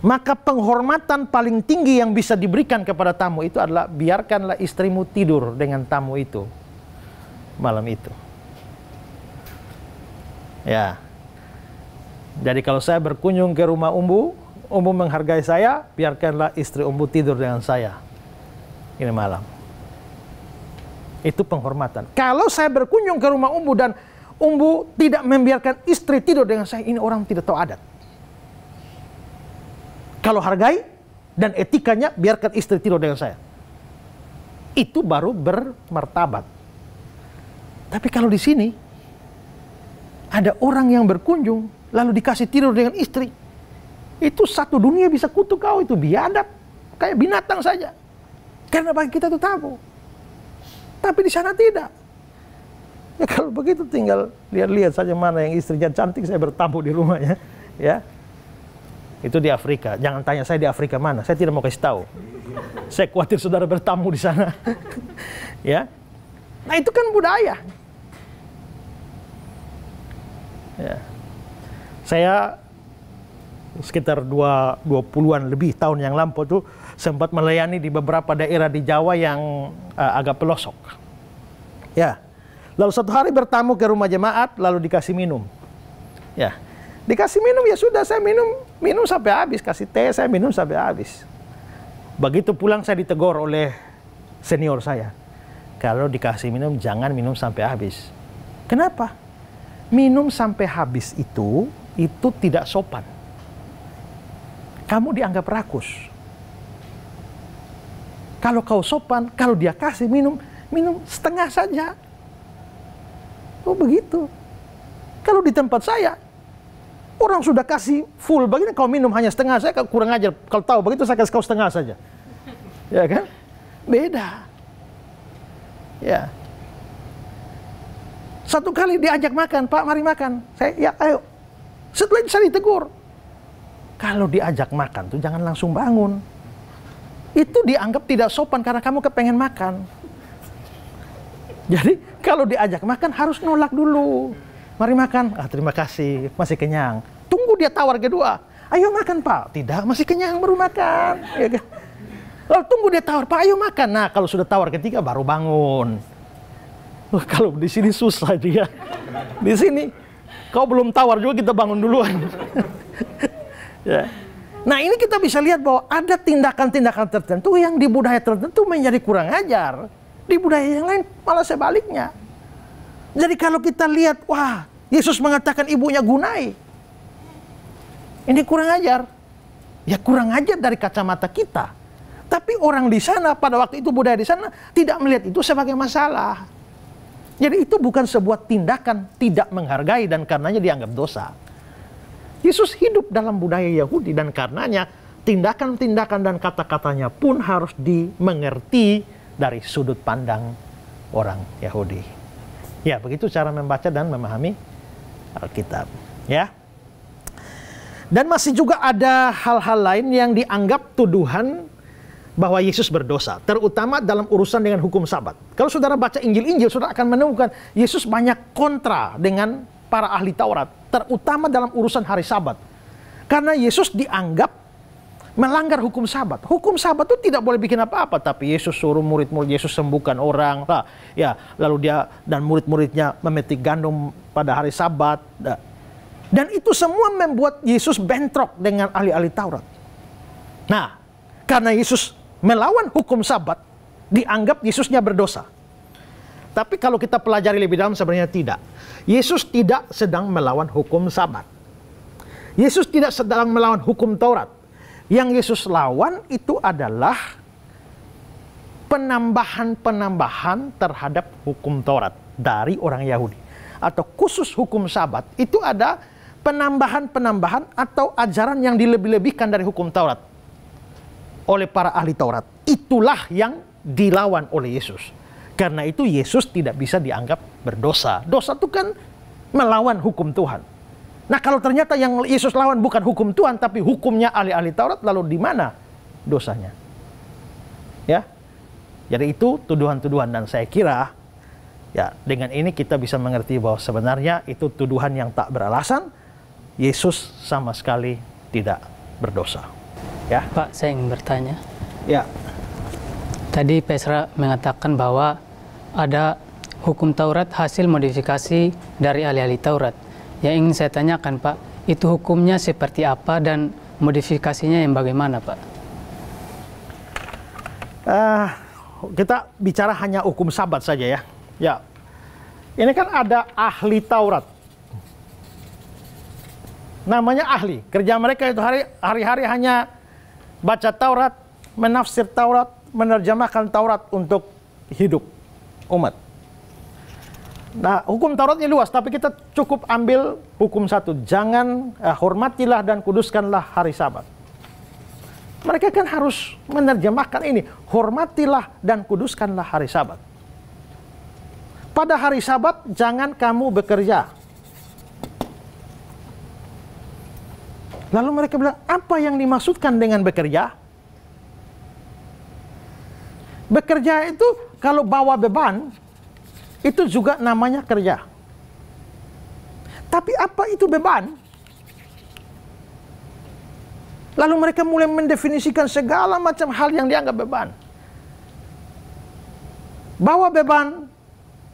S3: maka penghormatan paling tinggi yang bisa diberikan kepada tamu itu adalah biarkanlah istrimu tidur dengan tamu itu malam itu. Ya. Jadi kalau saya berkunjung ke rumah Umbu menghargai saya, biarkanlah istri Umbu tidur dengan saya ini malam. Itu penghormatan. Kalau saya berkunjung ke rumah Umbu dan Umbu tidak membiarkan istri tidur dengan saya, ini orang tidak tahu adat. Kalau hargai dan etikanya, biarkan istri tidur dengan saya. Itu baru bermartabat. Tapi kalau di sini ada orang yang berkunjung lalu dikasih tidur dengan istri, itu satu dunia bisa kutuk kau, itu biadab kayak binatang saja. Karena bagi kita itu tabu. Tapi di sana tidak. Ya kalau begitu tinggal lihat-lihat saja mana yang istrinya cantik, saya bertamu di rumahnya, ya. Itu di Afrika. Jangan tanya saya di Afrika mana. Saya tidak mau kasih tahu. Saya khawatir saudara bertamu di sana. Ya. Nah, itu kan budaya. Ya. Saya sekitar 20-an lebih tahun yang lampau tuh sempat melayani di beberapa daerah di Jawa yang agak pelosok. Ya. Lalu satu hari bertamu ke rumah jemaat, lalu dikasih minum. Ya. Dikasih minum, ya sudah, saya minum sampai habis. Kasih teh, saya minum sampai habis. Begitu pulang saya ditegur oleh senior saya. Kalau dikasih minum, jangan minum sampai habis. Kenapa? Minum sampai habis itu tidak sopan. Kamu dianggap rakus. Kalau kau sopan, kalau dia kasih minum setengah saja. Oh begitu. Kalau di tempat saya, orang sudah kasih full, begini kau minum hanya setengah, saya kurang ajar. Kalau tahu begitu saya kasih kau setengah saja. Ya kan? Beda. Ya. Satu kali diajak makan, Pak mari makan. Saya, ya ayo. Setelah itu saya ditegur. Kalau diajak makan tuh jangan langsung bangun. Itu dianggap tidak sopan karena kamu kepengen makan. Jadi kalau diajak makan harus nolak dulu. Mari makan. Ah, terima kasih, masih kenyang. Tunggu dia tawar kedua. Ayo makan Pak. Tidak, masih kenyang baru makan. Ya kan? Lalu tunggu dia tawar, Pak ayo makan. Nah kalau sudah tawar ketiga baru bangun. Kalau di sini susah dia. Di sini kau belum tawar juga kita bangun duluan. Ya. Nah ini kita bisa lihat bahwa ada tindakan-tindakan tertentu yang di budaya tertentu menjadi kurang ajar. Di budaya yang lain malah sebaliknya. Jadi kalau kita lihat, wah Yesus mengatakan ibunya gunai. Ini kurang ajar. Ya kurang ajar dari kacamata kita. Tapi orang di sana pada waktu itu budaya di sana tidak melihat itu sebagai masalah. Jadi itu bukan sebuah tindakan tidak menghargai dan karenanya dianggap dosa. Yesus hidup dalam budaya Yahudi dan karenanya tindakan-tindakan dan kata-katanya pun harus dimengerti dari sudut pandang orang Yahudi. Ya, begitu cara membaca dan memahami Alkitab. Ya. Dan masih juga ada hal-hal lain yang dianggap tuduhan bahwa Yesus berdosa, terutama dalam urusan dengan hukum Sabat. Kalau saudara baca Injil-Injil, saudara akan menemukan Yesus banyak kontra dengan para ahli Taurat, terutama dalam urusan hari Sabat. Karena Yesus dianggap melanggar hukum Sabat. Hukum Sabat itu tidak boleh bikin apa-apa, tapi Yesus suruh murid-murid Yesus sembuhkan orang. Nah, ya, lalu dia dan murid-muridnya memetik gandum pada hari Sabat. Nah, dan itu semua membuat Yesus bentrok dengan ahli-ahli Taurat. Nah, karena Yesus melawan hukum Sabat, dianggap Yesusnya berdosa. Tapi kalau kita pelajari lebih dalam sebenarnya tidak. Yesus tidak sedang melawan hukum Sabat. Yesus tidak sedang melawan hukum Taurat. Yang Yesus lawan itu adalah penambahan-penambahan terhadap hukum Taurat dari orang Yahudi. Atau khusus hukum Sabat itu ada penambahan-penambahan atau ajaran yang dilebih-lebihkan dari hukum Taurat oleh para ahli Taurat. Itulah yang dilawan oleh Yesus. Karena itu Yesus tidak bisa dianggap berdosa. Dosa itu kan melawan hukum Tuhan. Nah kalau ternyata yang Yesus lawan bukan hukum Tuhan, tapi hukumnya ahli-ahli Taurat, lalu di mana dosanya? Ya, jadi itu tuduhan-tuduhan dan saya kira ya dengan ini kita bisa mengerti bahwa sebenarnya itu tuduhan yang tak beralasan. Yesus sama sekali tidak berdosa. Ya,
S4: Pak, saya ingin bertanya.
S3: Ya.
S4: Tadi Pesra mengatakan bahwa ada hukum Taurat hasil modifikasi dari ahli-ahli Taurat. Yang ingin saya tanyakan, Pak, itu hukumnya seperti apa dan modifikasinya yang bagaimana, Pak?
S3: Kita bicara hanya hukum Sabat saja ya. Ya, ini kan ada ahli Taurat. Namanya ahli. Kerja mereka itu hari-hari hanya baca Taurat, menafsir Taurat, menerjemahkan Taurat untuk hidup umat. Nah, hukum Tauratnya luas, tapi kita cukup ambil hukum satu. Jangan hormatilah dan kuduskanlah hari Sabat. Mereka kan harus menerjemahkan ini. Hormatilah dan kuduskanlah hari Sabat. Pada hari Sabat, jangan kamu bekerja. Lalu mereka bilang, apa yang dimaksudkan dengan bekerja? Bekerja itu kalau bawa beban, itu juga namanya kerja. Tapi apa itu beban? Lalu mereka mulai mendefinisikan segala macam hal yang dianggap beban. Bawa beban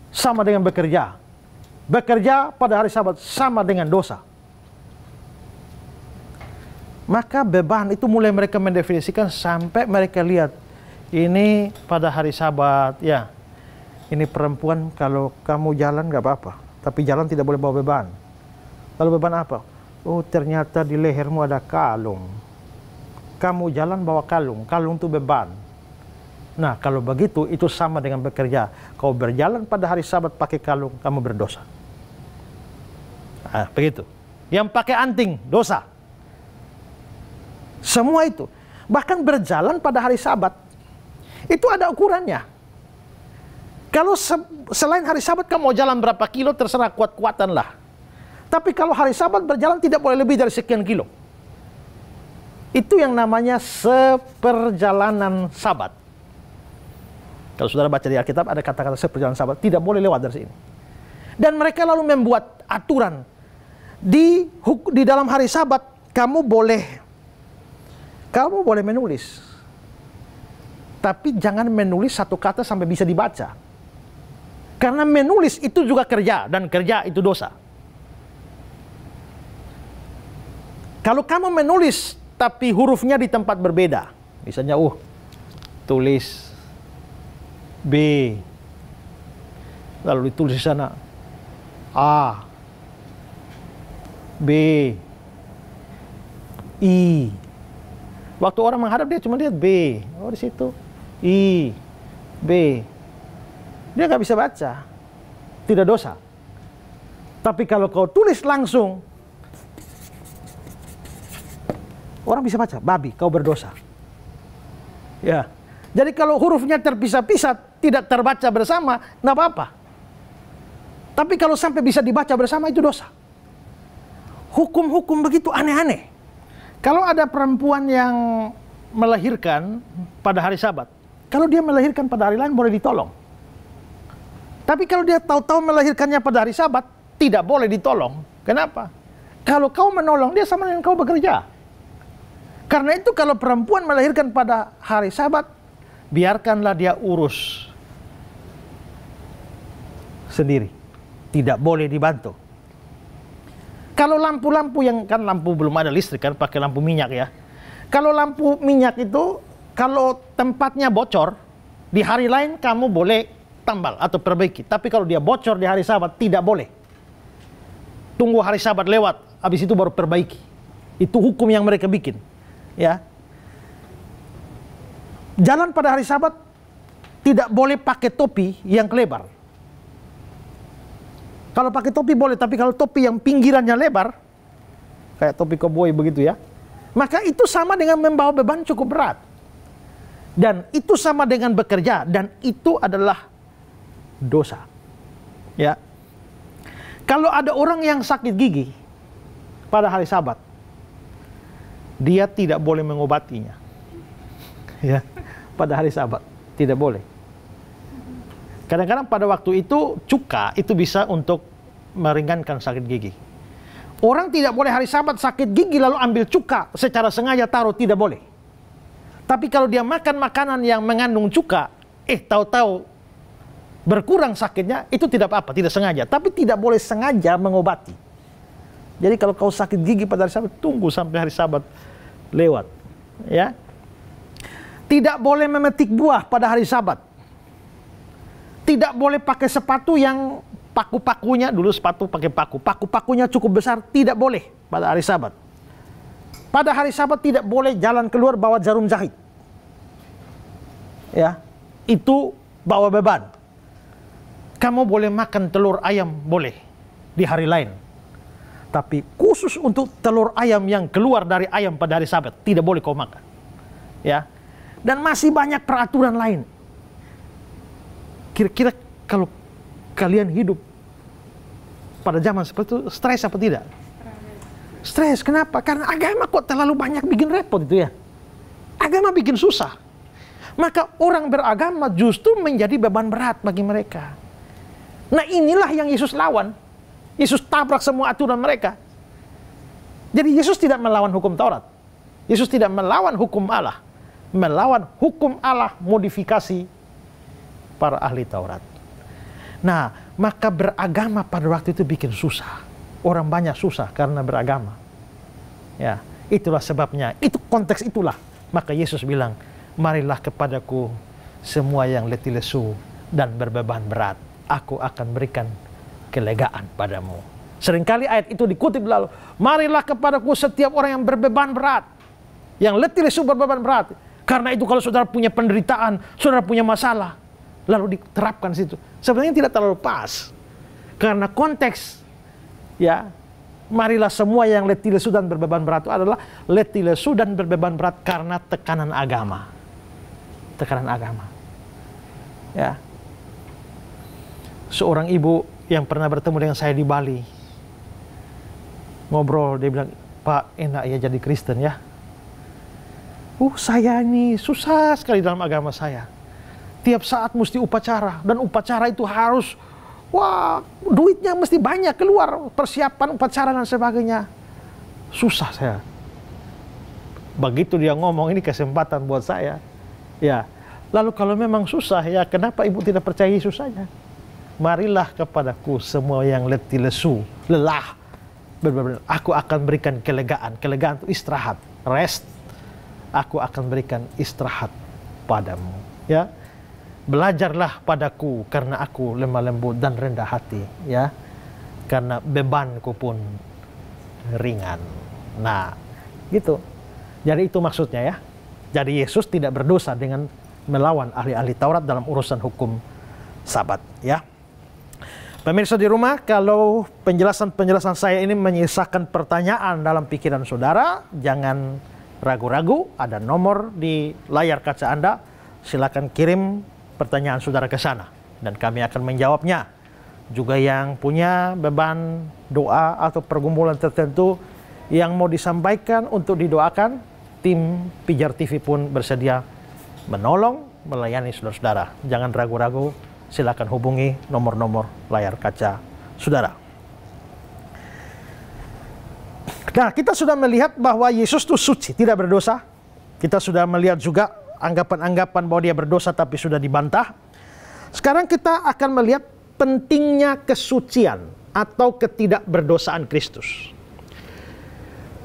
S3: sama dengan bekerja. Bekerja pada hari Sabat sama dengan dosa. Maka beban itu mulai mereka mendefinisikan sampai mereka lihat. Ini pada hari Sabat, ya. Ini perempuan kalau kamu jalan nggak apa-apa. Tapi jalan tidak boleh bawa beban. Lalu beban apa? Oh ternyata di lehermu ada kalung. Kamu jalan bawa kalung. Kalung itu beban. Nah kalau begitu itu sama dengan bekerja. Kau berjalan pada hari Sabat pakai kalung, kamu berdosa. Begitu. Yang pakai anting, dosa. Semua itu. Bahkan berjalan pada hari Sabat, itu ada ukurannya. Kalau selain hari Sabat kamu mau jalan berapa kilo, terserah, kuat-kuatan lah. Tapi kalau hari Sabat berjalan tidak boleh lebih dari sekian kilo. Itu yang namanya seperjalanan Sabat. Kalau saudara baca di Alkitab ada kata-kata seperjalanan Sabat, tidak boleh lewat dari sini. Dan mereka lalu membuat aturan. Di dalam hari Sabat kamu boleh menulis. Tapi jangan menulis satu kata sampai bisa dibaca. Karena menulis itu juga kerja, dan kerja itu dosa. Kalau kamu menulis tapi hurufnya di tempat berbeda, misalnya tulis B, lalu ditulis di sana A, B, I. Waktu orang menghadap dia cuma lihat B, di situ I, B. Dia nggak bisa baca, tidak dosa. Tapi kalau kau tulis langsung, orang bisa baca, babi, kau berdosa. Ya, jadi kalau hurufnya terpisah-pisah, tidak terbaca bersama, nggak apa-apa. Tapi kalau sampai bisa dibaca bersama, itu dosa. Hukum-hukum begitu aneh-aneh. Kalau ada perempuan yang melahirkan pada hari Sabat, kalau dia melahirkan pada hari lain boleh ditolong. Tapi kalau dia tahu-tahu melahirkannya pada hari Sabat, tidak boleh ditolong. Kenapa? Kalau kau menolong, dia sama dengan kau bekerja. Karena itu kalau perempuan melahirkan pada hari Sabat, biarkanlah dia urus sendiri. Tidak boleh dibantu. Kalau lampu-lampu yang kan lampu belum ada listrik kan, pakai lampu minyak ya. Kalau lampu minyak itu, kalau tempatnya bocor, di hari lain kamu boleh tambal atau perbaiki. Tapi kalau dia bocor di hari Sabat, tidak boleh. Tunggu hari Sabat lewat, habis itu baru perbaiki. Itu hukum yang mereka bikin. Ya. Jalan pada hari Sabat tidak boleh pakai topi yang lebar. Kalau pakai topi boleh, tapi kalau topi yang pinggirannya lebar, kayak topi koboi begitu ya, maka itu sama dengan membawa beban cukup berat. Dan itu sama dengan bekerja, dan itu adalah dosa. Ya. Kalau ada orang yang sakit gigi pada hari Sabat, dia tidak boleh mengobatinya. Ya, pada hari Sabat tidak boleh. Kadang-kadang pada waktu itu cuka itu bisa untuk meringankan sakit gigi. Orang tidak boleh hari Sabat sakit gigi lalu ambil cuka secara sengaja taruh, tidak boleh. Tapi kalau dia makan makanan yang mengandung cuka, tahu-tahu berkurang sakitnya, itu tidak apa-apa, tidak sengaja. Tapi tidak boleh sengaja mengobati. Jadi kalau kau sakit gigi pada hari Sabat, tunggu sampai hari Sabat lewat. Ya. Tidak boleh memetik buah pada hari Sabat. Tidak boleh pakai sepatu yang paku-pakunya, dulu sepatu pakai paku, paku-pakunya cukup besar, tidak boleh pada hari Sabat. Pada hari Sabat tidak boleh jalan keluar bawa jarum jahit. Ya, itu bawa beban. Kamu boleh makan telur ayam, boleh, di hari lain. Tapi khusus untuk telur ayam yang keluar dari ayam pada hari Sabat, tidak boleh kau makan. Ya, dan masih banyak peraturan lain. Kira-kira kalau kalian hidup pada zaman seperti itu, stres apa tidak? Stres, kenapa? Karena agama kok terlalu banyak bikin repot itu ya. Agama bikin susah. Maka orang beragama justru menjadi beban berat bagi mereka. Nah inilah yang Yesus lawan. Yesus tabrak semua aturan mereka. Jadi Yesus tidak melawan hukum Taurat. Yesus tidak melawan hukum Allah. Melawan hukum Allah modifikasi para ahli Taurat. Nah, maka beragama pada waktu itu bikin susah. Orang banyak susah karena beragama. Ya, itulah sebabnya. Itu konteks itulah. Maka Yesus bilang, marilah kepadaku semua yang letih lesu dan berbeban berat. Aku akan berikan kelegaan padamu. Seringkali ayat itu dikutip lalu, marilah kepadaku setiap orang yang berbeban berat. Yang letih lesu berbeban berat. Karena itu kalau saudara punya penderitaan, saudara punya masalah, lalu diterapkan situ. Sebenarnya tidak terlalu pas. Karena konteks ya Marilah semua yang letih lesu dan berbeban berat itu adalah letih lesu dan berbeban berat karena tekanan agama. Tekanan agama. Ya. Seorang ibu yang pernah bertemu dengan saya di Bali, ngobrol, dia bilang, "Pak, enak ya jadi Kristen ya. Saya ini susah sekali dalam agama saya. Tiap saat mesti upacara, dan upacara itu harus, duitnya mesti banyak keluar, persiapan upacara dan sebagainya. Susah saya." Begitu dia ngomong, ini kesempatan buat saya. Ya, lalu kalau memang susah, ya kenapa ibu tidak percaya Yesus saja? Marilah kepadaku semua yang letih lesu, lelah, aku akan berikan kelegaan. Kelegaan itu istirahat, rest. Aku akan berikan istirahat padamu. Ya, belajarlah padaku karena aku lemah lembut dan rendah hati. Ya, karena bebanku pun ringan. Nah, gitu. Jadi itu maksudnya ya. Jadi Yesus tidak berdosa dengan melawan ahli-ahli Taurat dalam urusan hukum Sabat. Ya. Pemirsa di rumah, kalau penjelasan saya ini menyisakan pertanyaan dalam pikiran saudara, jangan ragu-ragu, ada nomor di layar kaca Anda, silakan kirim pertanyaan saudara ke sana dan kami akan menjawabnya. Juga yang punya beban doa atau pergumulan tertentu yang mau disampaikan untuk didoakan, tim Pijar TV pun bersedia menolong, melayani saudara-saudara. Jangan ragu-ragu, silakan hubungi nomor-nomor layar kaca saudara. Nah, kita sudah melihat bahwa Yesus itu suci, tidak berdosa. Kita sudah melihat juga anggapan-anggapan bahwa dia berdosa tapi sudah dibantah. Sekarang kita akan melihat pentingnya kesucian atau ketidakberdosaan Kristus.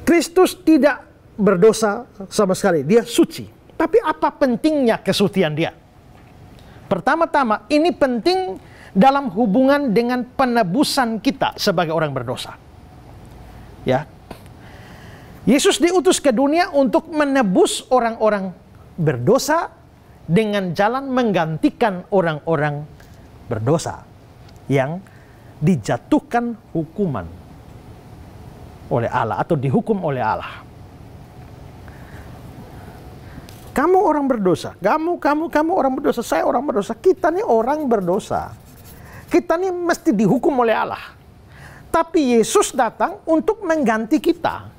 S3: Kristus tidak berdosa sama sekali, dia suci. Tapi apa pentingnya kesucian dia? Pertama-tama, ini penting dalam hubungan dengan penebusan kita sebagai orang berdosa. Ya. Yesus diutus ke dunia untuk menebus orang-orang berdosa dengan jalan menggantikan orang-orang berdosa yang dijatuhkan hukuman oleh Allah atau dihukum oleh Allah. Kamu orang berdosa, kamu orang berdosa, saya orang berdosa, kita nih orang berdosa. Kita nih mesti dihukum oleh Allah. Tapi Yesus datang untuk mengganti kita.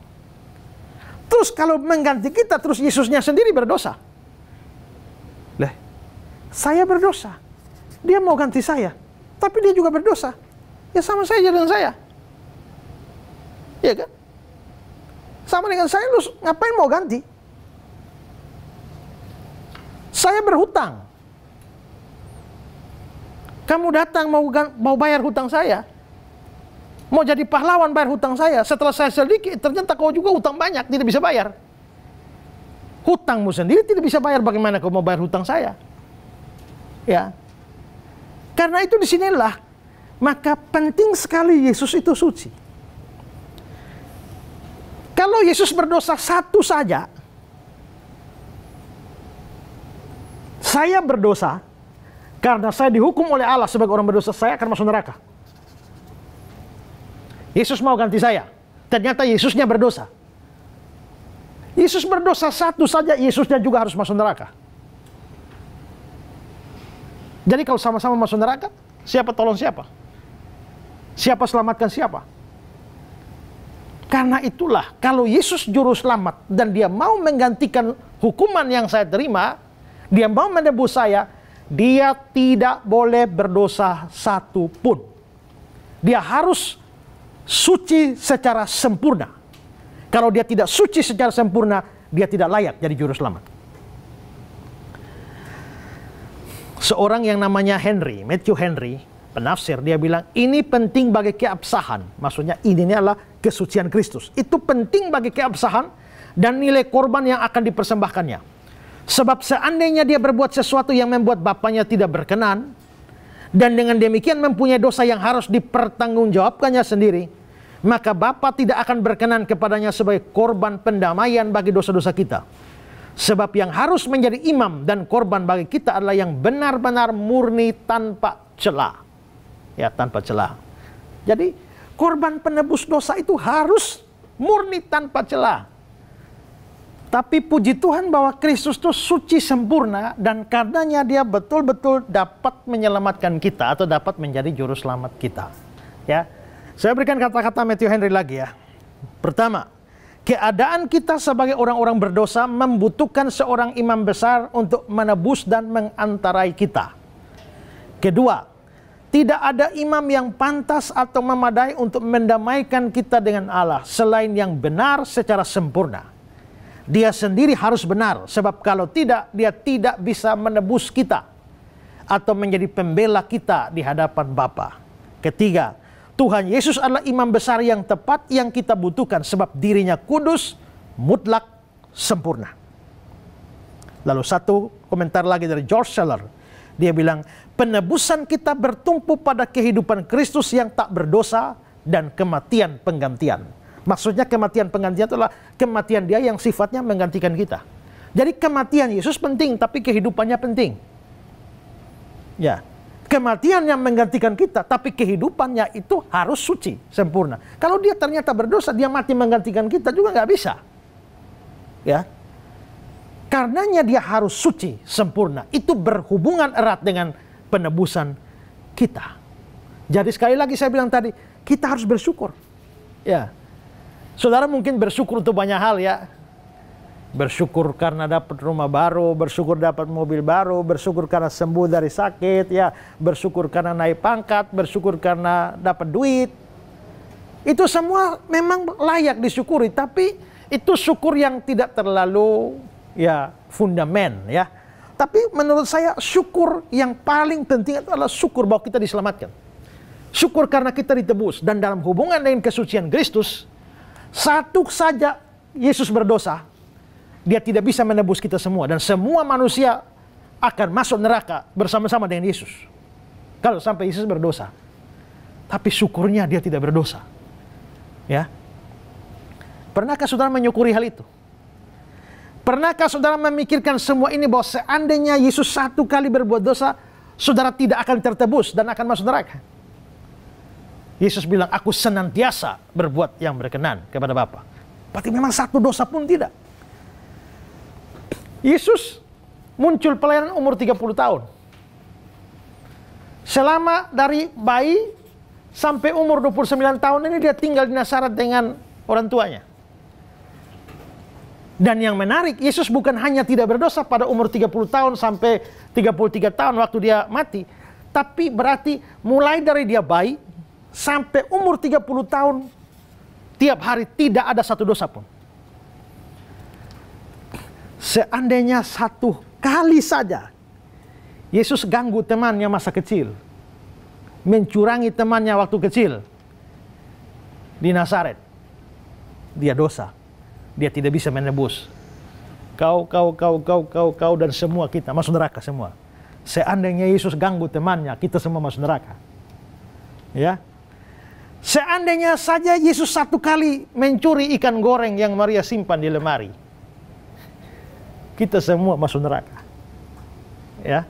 S3: Terus kalau mengganti kita, terus Yesusnya sendiri berdosa. Saya berdosa, dia mau ganti saya, tapi dia juga berdosa. Ya sama saja dengan saya. Iya kan? Sama dengan saya, lu ngapain mau ganti? Saya berhutang. Kamu datang mau bayar hutang saya. Mau jadi pahlawan bayar hutang saya. Setelah saya selidiki, ternyata kau juga hutang banyak, tidak bisa bayar. Hutangmu sendiri tidak bisa bayar, bagaimana kau mau bayar hutang saya? Ya. Karena itu disinilah, maka penting sekali Yesus itu suci. Kalau Yesus berdosa satu saja, saya berdosa, karena saya dihukum oleh Allah sebagai orang berdosa, saya akan masuk neraka. Yesus mau ganti saya. Ternyata Yesusnya berdosa. Yesus berdosa satu saja, Yesusnya juga harus masuk neraka. Jadi kalau sama-sama masuk neraka, siapa tolong siapa? Siapa selamatkan siapa? Karena itulah, kalau Yesus juru selamat dan dia mau menggantikan hukuman yang saya terima, dia mau menebus saya, dia tidak boleh berdosa satu pun. Dia harus suci secara sempurna. Kalau dia tidak suci secara sempurna, dia tidak layak jadi juru selamat. Seorang yang namanya Matthew Henry, penafsir, dia bilang, ini penting bagi keabsahan. Maksudnya ini adalah kesucian Kristus. Itu penting bagi keabsahan dan nilai korban yang akan dipersembahkannya. Sebab seandainya dia berbuat sesuatu yang membuat bapaknya tidak berkenan, dan dengan demikian mempunyai dosa yang harus dipertanggungjawabkannya sendiri, maka Bapa tidak akan berkenan kepadanya sebagai korban pendamaian bagi dosa-dosa kita. Sebab yang harus menjadi imam dan korban bagi kita adalah yang benar-benar murni tanpa celah. Ya, tanpa celah. Jadi korban penebus dosa itu harus murni tanpa celah. Tapi puji Tuhan bahwa Kristus itu suci sempurna, dan karenanya dia betul-betul dapat menyelamatkan kita atau dapat menjadi juru selamat kita. Ya, saya berikan kata-kata Matthew Henry lagi ya. Pertama, keadaan kita sebagai orang-orang berdosa membutuhkan seorang imam besar untuk menebus dan mengantarai kita. Kedua, tidak ada imam yang pantas atau memadai untuk mendamaikan kita dengan Allah selain yang benar secara sempurna. Dia sendiri harus benar, sebab kalau tidak, dia tidak bisa menebus kita atau menjadi pembela kita di hadapan Bapa. Ketiga, Tuhan Yesus adalah imam besar yang tepat yang kita butuhkan, sebab dirinya kudus, mutlak, sempurna. Lalu satu komentar lagi dari George Seller. Dia bilang, penebusan kita bertumpu pada kehidupan Kristus yang tak berdosa dan kematian penggantian. Maksudnya kematian penggantian adalah kematian dia yang sifatnya menggantikan kita. Jadi kematian Yesus penting, tapi kehidupannya penting. Ya, kematian yang menggantikan kita, tapi kehidupannya itu harus suci, sempurna. Kalau dia ternyata berdosa, dia mati menggantikan kita juga nggak bisa. Ya, karenanya dia harus suci, sempurna. Itu berhubungan erat dengan penebusan kita. Jadi sekali lagi saya bilang tadi, kita harus bersyukur. Ya, saudara mungkin bersyukur untuk banyak hal ya. Bersyukur karena dapat rumah baru, bersyukur dapat mobil baru, bersyukur karena sembuh dari sakit, ya, bersyukur karena naik pangkat, bersyukur karena dapat duit. Itu semua memang layak disyukuri, tapi itu syukur yang tidak terlalu ya fundamen ya. Tapi menurut saya syukur yang paling penting adalah syukur bahwa kita diselamatkan. Syukur karena kita ditebus, dan dalam hubungan dengan kesucian Kristus, satu saja Yesus berdosa, dia tidak bisa menebus kita semua, dan semua manusia akan masuk neraka bersama-sama dengan Yesus kalau sampai Yesus berdosa. Tapi syukurnya dia tidak berdosa. Ya. Pernahkah saudara menyukuri hal itu? Pernahkah saudara memikirkan semua ini, bahwa seandainya Yesus satu kali berbuat dosa, saudara tidak akan tertebus dan akan masuk neraka? Yesus bilang, aku senantiasa berbuat yang berkenan kepada Bapa. Berarti memang satu dosa pun tidak. Yesus muncul pelayanan umur 30 tahun. Selama dari bayi sampai umur 29 tahun ini dia tinggal di Nazaret dengan orang tuanya. Dan yang menarik, Yesus bukan hanya tidak berdosa pada umur 30 tahun sampai 33 tahun waktu dia mati, tapi berarti mulai dari dia bayi sampai umur 30 tahun, tiap hari tidak ada satu dosa pun. Seandainya satu kali saja Yesus ganggu temannya masa kecil, mencurangi temannya waktu kecil di Nazaret, dia dosa. Dia tidak bisa menebus. Kau dan semua kita masuk neraka semua. Seandainya Yesus ganggu temannya, kita semua masuk neraka. Ya. Seandainya saja Yesus satu kali mencuri ikan goreng yang Maria simpan di lemari, kita semua masuk neraka. Ya.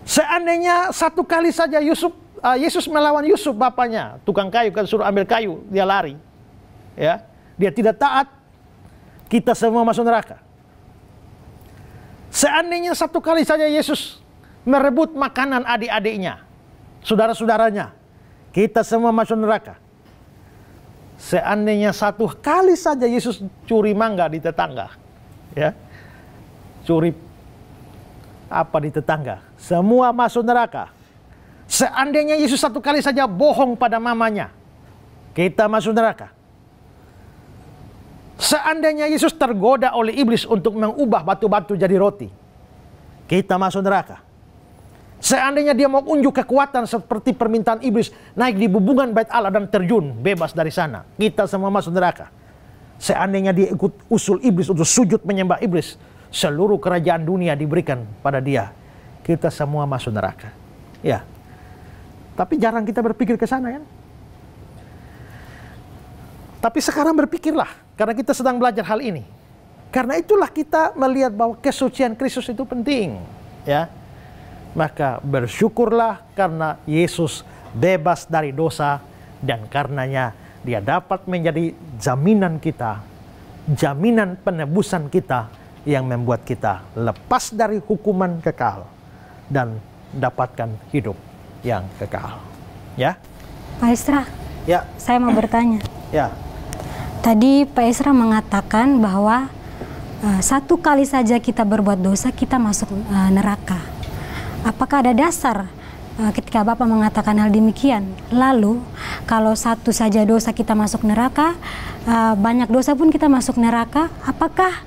S3: Seandainya satu kali saja Yesus melawan Yusuf bapaknya, tukang kayu, kan suruh ambil kayu, dia lari. Ya. Dia tidak taat, kita semua masuk neraka. Seandainya satu kali saja Yesus merebut makanan adik-adiknya, saudara-saudaranya, kita semua masuk neraka. Seandainya satu kali saja Yesus curi mangga di tetangga, ya, curi apa di tetangga, semua masuk neraka. Seandainya Yesus satu kali saja bohong pada mamanya, kita masuk neraka. Seandainya Yesus tergoda oleh iblis untuk mengubah batu-batu jadi roti, kita masuk neraka. Seandainya dia mau unjuk kekuatan seperti permintaan iblis, naik di bubungan bait Allah dan terjun bebas dari sana, kita semua masuk neraka. Seandainya dia ikut usul iblis untuk sujud menyembah iblis, seluruh kerajaan dunia diberikan pada dia, kita semua masuk neraka. Ya. Tapi jarang kita berpikir ke sana, kan? Tapi sekarang berpikirlah, karena kita sedang belajar hal ini. Karena itulah kita melihat bahwa kesucian Kristus itu penting, ya. Maka bersyukurlah karena Yesus bebas dari dosa Dan karenanya dia dapat menjadi jaminan kita, jaminan penebusan kita yang membuat kita lepas dari hukuman kekal dan dapatkan hidup yang kekal. Ya,
S5: Pak Esra,
S3: ya,
S5: saya mau bertanya.
S3: ya.
S5: Tadi Pak Esra mengatakan bahwa satu kali saja kita berbuat dosa, kita masuk neraka. Apakah ada dasar ketika Bapak mengatakan hal demikian? Lalu, kalau satu saja dosa kita masuk neraka, banyak dosa pun kita masuk neraka, apakah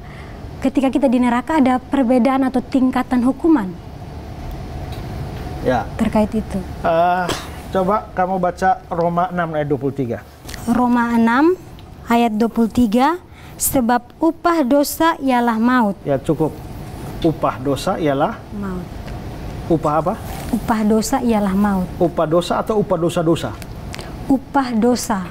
S5: ketika kita di neraka ada perbedaan atau tingkatan hukuman?
S3: Ya.
S5: Terkait itu.
S3: Coba kamu baca Roma 6 ayat 23.
S5: Roma 6 ayat 23, sebab upah dosa ialah maut.
S3: Ya, cukup. Upah dosa ialah
S5: Maut.
S3: upah apa?
S5: Upah dosa ialah maut.
S3: Upah dosa atau upah dosa-dosa?
S5: Upah dosa.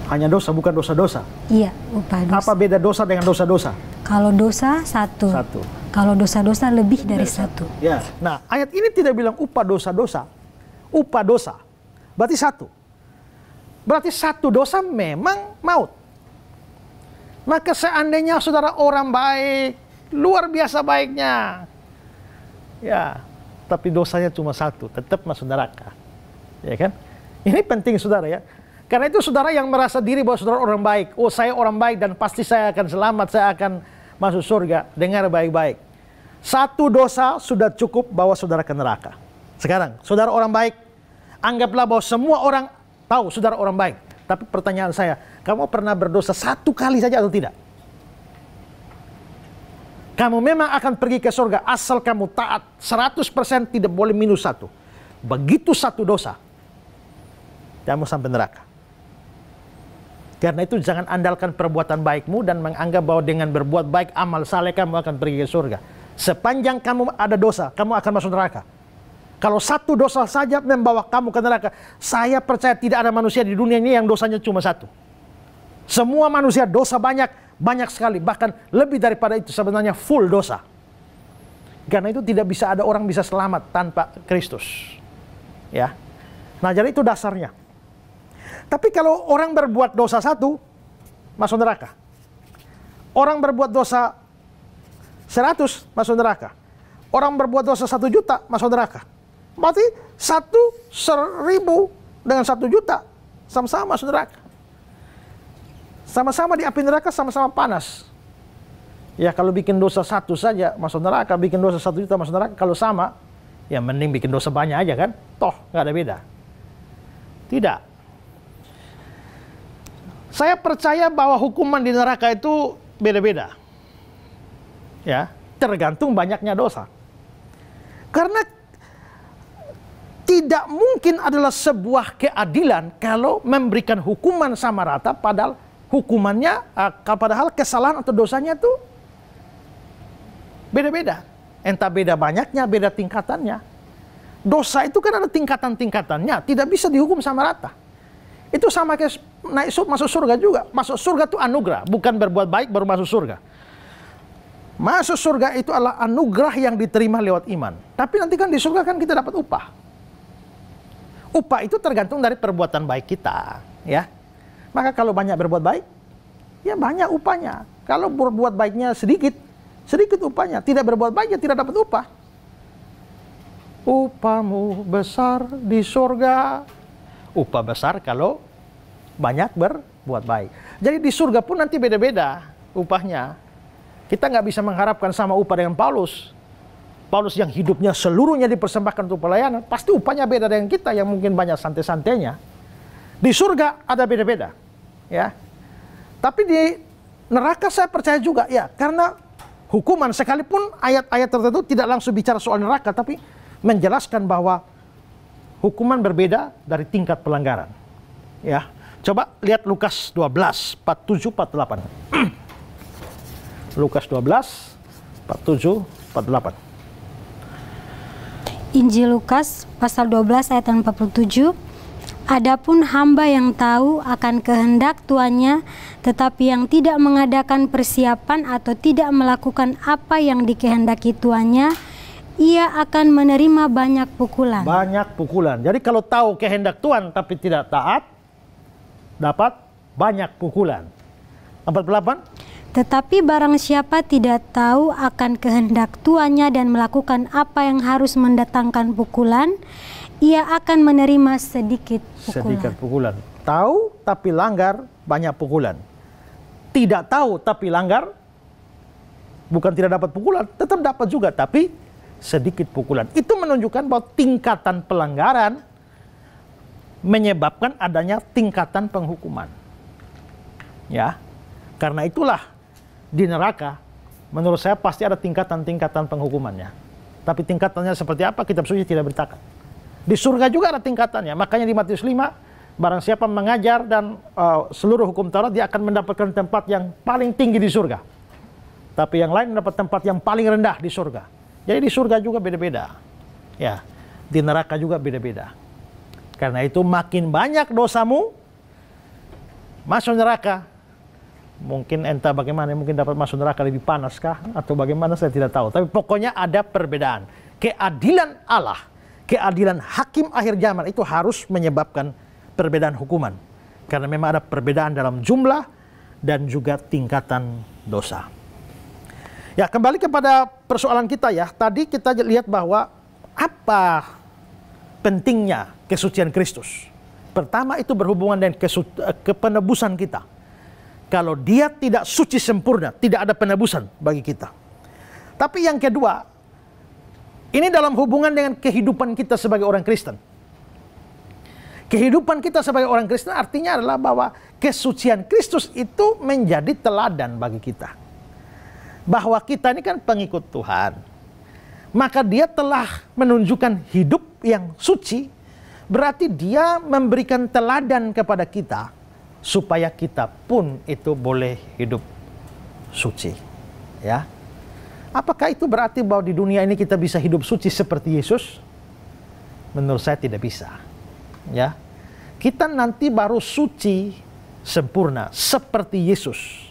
S3: Hanya dosa, bukan dosa-dosa.
S5: Iya, upah dosa.
S3: Apa beda dosa dengan dosa-dosa?
S5: Kalau dosa satu.
S3: Satu.
S5: Kalau dosa-dosa lebih dari satu.
S3: Ya. Nah, ayat ini tidak bilang upah dosa-dosa. Upah dosa. Berarti satu. Berarti satu dosa memang maut. Maka seandainya saudara orang baik, luar biasa baiknya, ya, tapi dosanya cuma satu, tetap masuk neraka. Ya kan? Ini penting saudara ya. Karena itu saudara yang merasa diri bahwa saudara orang baik, oh saya orang baik dan pasti saya akan selamat, saya akan masuk surga. Dengar baik-baik. Satu dosa sudah cukup bawa saudara ke neraka. Sekarang, saudara orang baik, anggaplah bahwa semua orang tahu saudara orang baik. Tapi pertanyaan saya, kamu pernah berdosa satu kali saja atau tidak? Kamu memang akan pergi ke surga asal kamu taat 100%, tidak boleh minus satu. Begitu satu dosa, kamu sampai neraka. Karena itu jangan andalkan perbuatan baikmu dan menganggap bahwa dengan berbuat baik amal saleh kamu akan pergi ke surga. Sepanjang kamu ada dosa, kamu akan masuk neraka. Kalau satu dosa saja membawa kamu ke neraka, saya percaya tidak ada manusia di dunia ini yang dosanya cuma satu. Semua manusia dosa banyak sekali, bahkan lebih daripada itu, sebenarnya full dosa. Karena itu tidak bisa ada orang bisa selamat tanpa Kristus. Ya. Nah, jadi itu dasarnya. Tapi kalau orang berbuat dosa satu, masuk neraka. Orang berbuat dosa 100, masuk neraka. Orang berbuat dosa 1 juta, masuk neraka. Berarti 1.000 dengan 1 juta sama-sama masuk neraka. Sama-sama di api neraka, sama-sama panas. Ya, kalau bikin dosa satu saja masuk neraka, bikin dosa 1 juta masuk neraka. Kalau sama, ya mending bikin dosa banyak aja kan. Toh nggak ada beda. Tidak. Saya percaya bahwa hukuman di neraka itu beda-beda. Ya, tergantung banyaknya dosa. Karena tidak mungkin adalah sebuah keadilan kalau memberikan hukuman sama rata, padahal hukumannya, padahal kesalahan atau dosanya itu beda-beda. Entah beda banyaknya, beda tingkatannya. Dosa itu kan ada tingkatan-tingkatannya, tidak bisa dihukum sama rata. Itu sama kayak masuk surga juga. Masuk surga itu anugerah, bukan berbuat baik baru masuk surga. Masuk surga itu adalah anugerah yang diterima lewat iman. Tapi nanti kan di surga kan kita dapat upah. Upah itu tergantung dari perbuatan baik kita, ya. Maka kalau banyak berbuat baik, ya banyak upahnya. Kalau berbuat baiknya sedikit, sedikit upahnya. Tidak berbuat baik, ya tidak dapat upah. Upahmu besar di surga. Upah besar kalau banyak berbuat baik. Jadi di surga pun nanti beda-beda upahnya. Kita nggak bisa mengharapkan sama upah dengan Paulus. Paulus yang hidupnya seluruhnya dipersembahkan untuk pelayanan, pasti upahnya beda dengan kita yang mungkin banyak santai-santainya. Di surga ada beda-beda, ya. Tapi di neraka saya percaya juga, ya, karena hukuman sekalipun ayat-ayat tertentu tidak langsung bicara soal neraka, tapi menjelaskan bahwa hukuman berbeda dari tingkat pelanggaran. Ya, coba lihat Lukas 12, 47, 48. Lukas 12, 47, 48.
S5: Injil Lukas pasal 12 ayat 47. Adapun hamba yang tahu akan kehendak tuannya, tetapi yang tidak mengadakan persiapan atau tidak melakukan apa yang dikehendaki tuannya, ia akan menerima banyak pukulan.
S3: Banyak pukulan. Jadi kalau tahu kehendak Tuhan tapi tidak taat, dapat banyak pukulan. 48.
S5: Tetapi barang siapa tidak tahu akan kehendak tuannya dan melakukan apa yang harus mendatangkan pukulan, ia akan menerima sedikit pukulan.
S3: Sedikit pukulan. Tahu tapi langgar, banyak pukulan. Tidak tahu tapi langgar, bukan tidak dapat pukulan, tetap dapat juga, tapi sedikit pukulan. Itu menunjukkan bahwa tingkatan pelanggaran menyebabkan adanya tingkatan penghukuman. Ya, karena itulah di neraka, menurut saya pasti ada tingkatan-tingkatan penghukumannya. Tapi tingkatannya seperti apa, kitab suci tidak beritakan. Di surga juga ada tingkatannya. Makanya di Matius 5, barang siapa mengajar dan seluruh hukum Taurat, dia akan mendapatkan tempat yang paling tinggi di surga. Tapi yang lain mendapat tempat yang paling rendah di surga. Jadi di surga juga beda-beda. Ya, di neraka juga beda-beda. Karena itu makin banyak dosamu, masuk neraka. Mungkin entah bagaimana, mungkin dapat masuk neraka lebih panas kah? Atau bagaimana, saya tidak tahu. Tapi pokoknya ada perbedaan. Keadilan Allah, keadilan hakim akhir zaman itu harus menyebabkan perbedaan hukuman. Karena memang ada perbedaan dalam jumlah dan juga tingkatan dosa. Ya, kembali kepada persoalan kita ya. Tadi kita lihat bahwa apa pentingnya kesucian Kristus. Pertama itu berhubungan dengan kepenebusan kita. Kalau dia tidak suci sempurna, tidak ada penebusan bagi kita. Tapi yang kedua, ini dalam hubungan dengan kehidupan kita sebagai orang Kristen. Kehidupan kita sebagai orang Kristen artinya adalah bahwa kesucian Kristus itu menjadi teladan bagi kita. Bahwa kita ini kan pengikut Tuhan. Maka dia telah menunjukkan hidup yang suci, berarti dia memberikan teladan kepada kita, supaya kita pun itu boleh hidup suci. Ya. Apakah itu berarti bahwa di dunia ini kita bisa hidup suci seperti Yesus? Menurut saya tidak bisa. Ya. Kita nanti baru suci sempurna seperti Yesus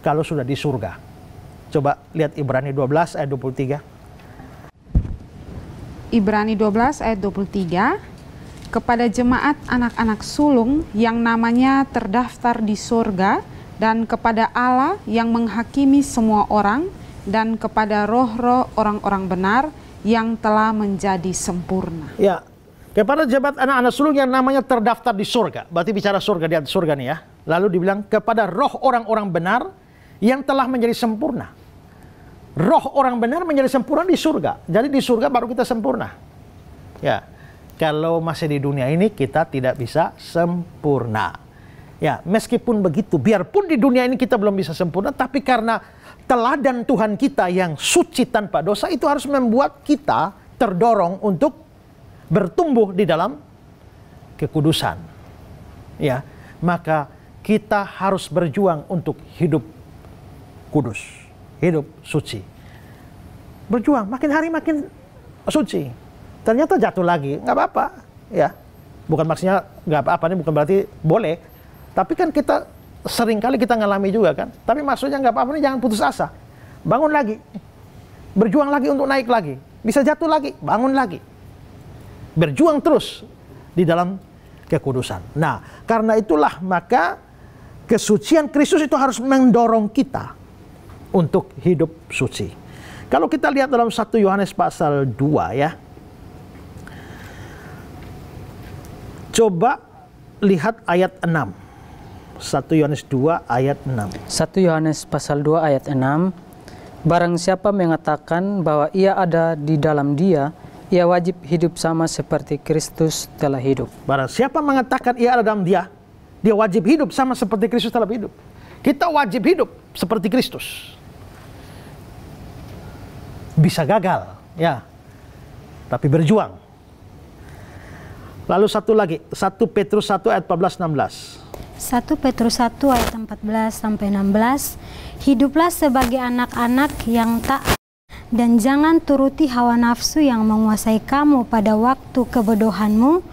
S3: kalau sudah di surga. Coba lihat Ibrani 12 ayat 23.
S6: Ibrani 12 ayat 23. Kepada jemaat anak-anak sulung yang namanya terdaftar di surga, dan kepada Allah yang menghakimi semua orang, dan kepada roh-roh orang-orang benar yang telah menjadi sempurna.
S3: Ya, kepada jemaat anak-anak sulung yang namanya terdaftar di surga. Berarti bicara surga, di atas surga nih ya. Lalu dibilang kepada roh orang-orang benar yang telah menjadi sempurna. Roh orang benar menjadi sempurna di surga. Jadi di surga baru kita sempurna. Ya. Kalau masih di dunia ini kita tidak bisa sempurna. Ya, meskipun begitu, biarpun di dunia ini kita belum bisa sempurna, tapi karena teladan Tuhan kita yang suci tanpa dosa itu harus membuat kita terdorong untuk bertumbuh di dalam kekudusan. Ya, maka kita harus berjuang untuk hidup kudus, hidup suci. Berjuang, makin hari makin suci. Ternyata jatuh lagi, nggak apa-apa, ya. Bukan maksudnya nggak apa-apa, ini bukan berarti boleh. Tapi kan kita sering kali kita ngalami juga kan. Tapi maksudnya nggak apa-apa, ini jangan putus asa. Bangun lagi, berjuang lagi untuk naik lagi. Bisa jatuh lagi, bangun lagi. Berjuang terus di dalam kekudusan. Nah, karena itulah maka kesucian Kristus itu harus mendorong kita untuk hidup suci. Kalau kita lihat dalam 1 Yohanes pasal 2 ya. Coba lihat ayat 6. 1 Yohanes 2 ayat 6.
S4: 1 Yohanes pasal 2 ayat 6. Barang siapa mengatakan bahwa ia ada di dalam dia, ia wajib hidup sama seperti Kristus telah hidup.
S3: Barang siapa mengatakan ia ada dalam dia, dia wajib hidup sama seperti Kristus telah hidup. Kita wajib hidup seperti Kristus. Bisa gagal, ya. Tapi berjuang. Lalu satu lagi, 1 Petrus 1 ayat 14-16.
S5: 1 Petrus 1 ayat 14-16. Hiduplah sebagai anak-anak yang taat, dan jangan turuti hawa nafsu yang menguasai kamu pada waktu kebodohanmu,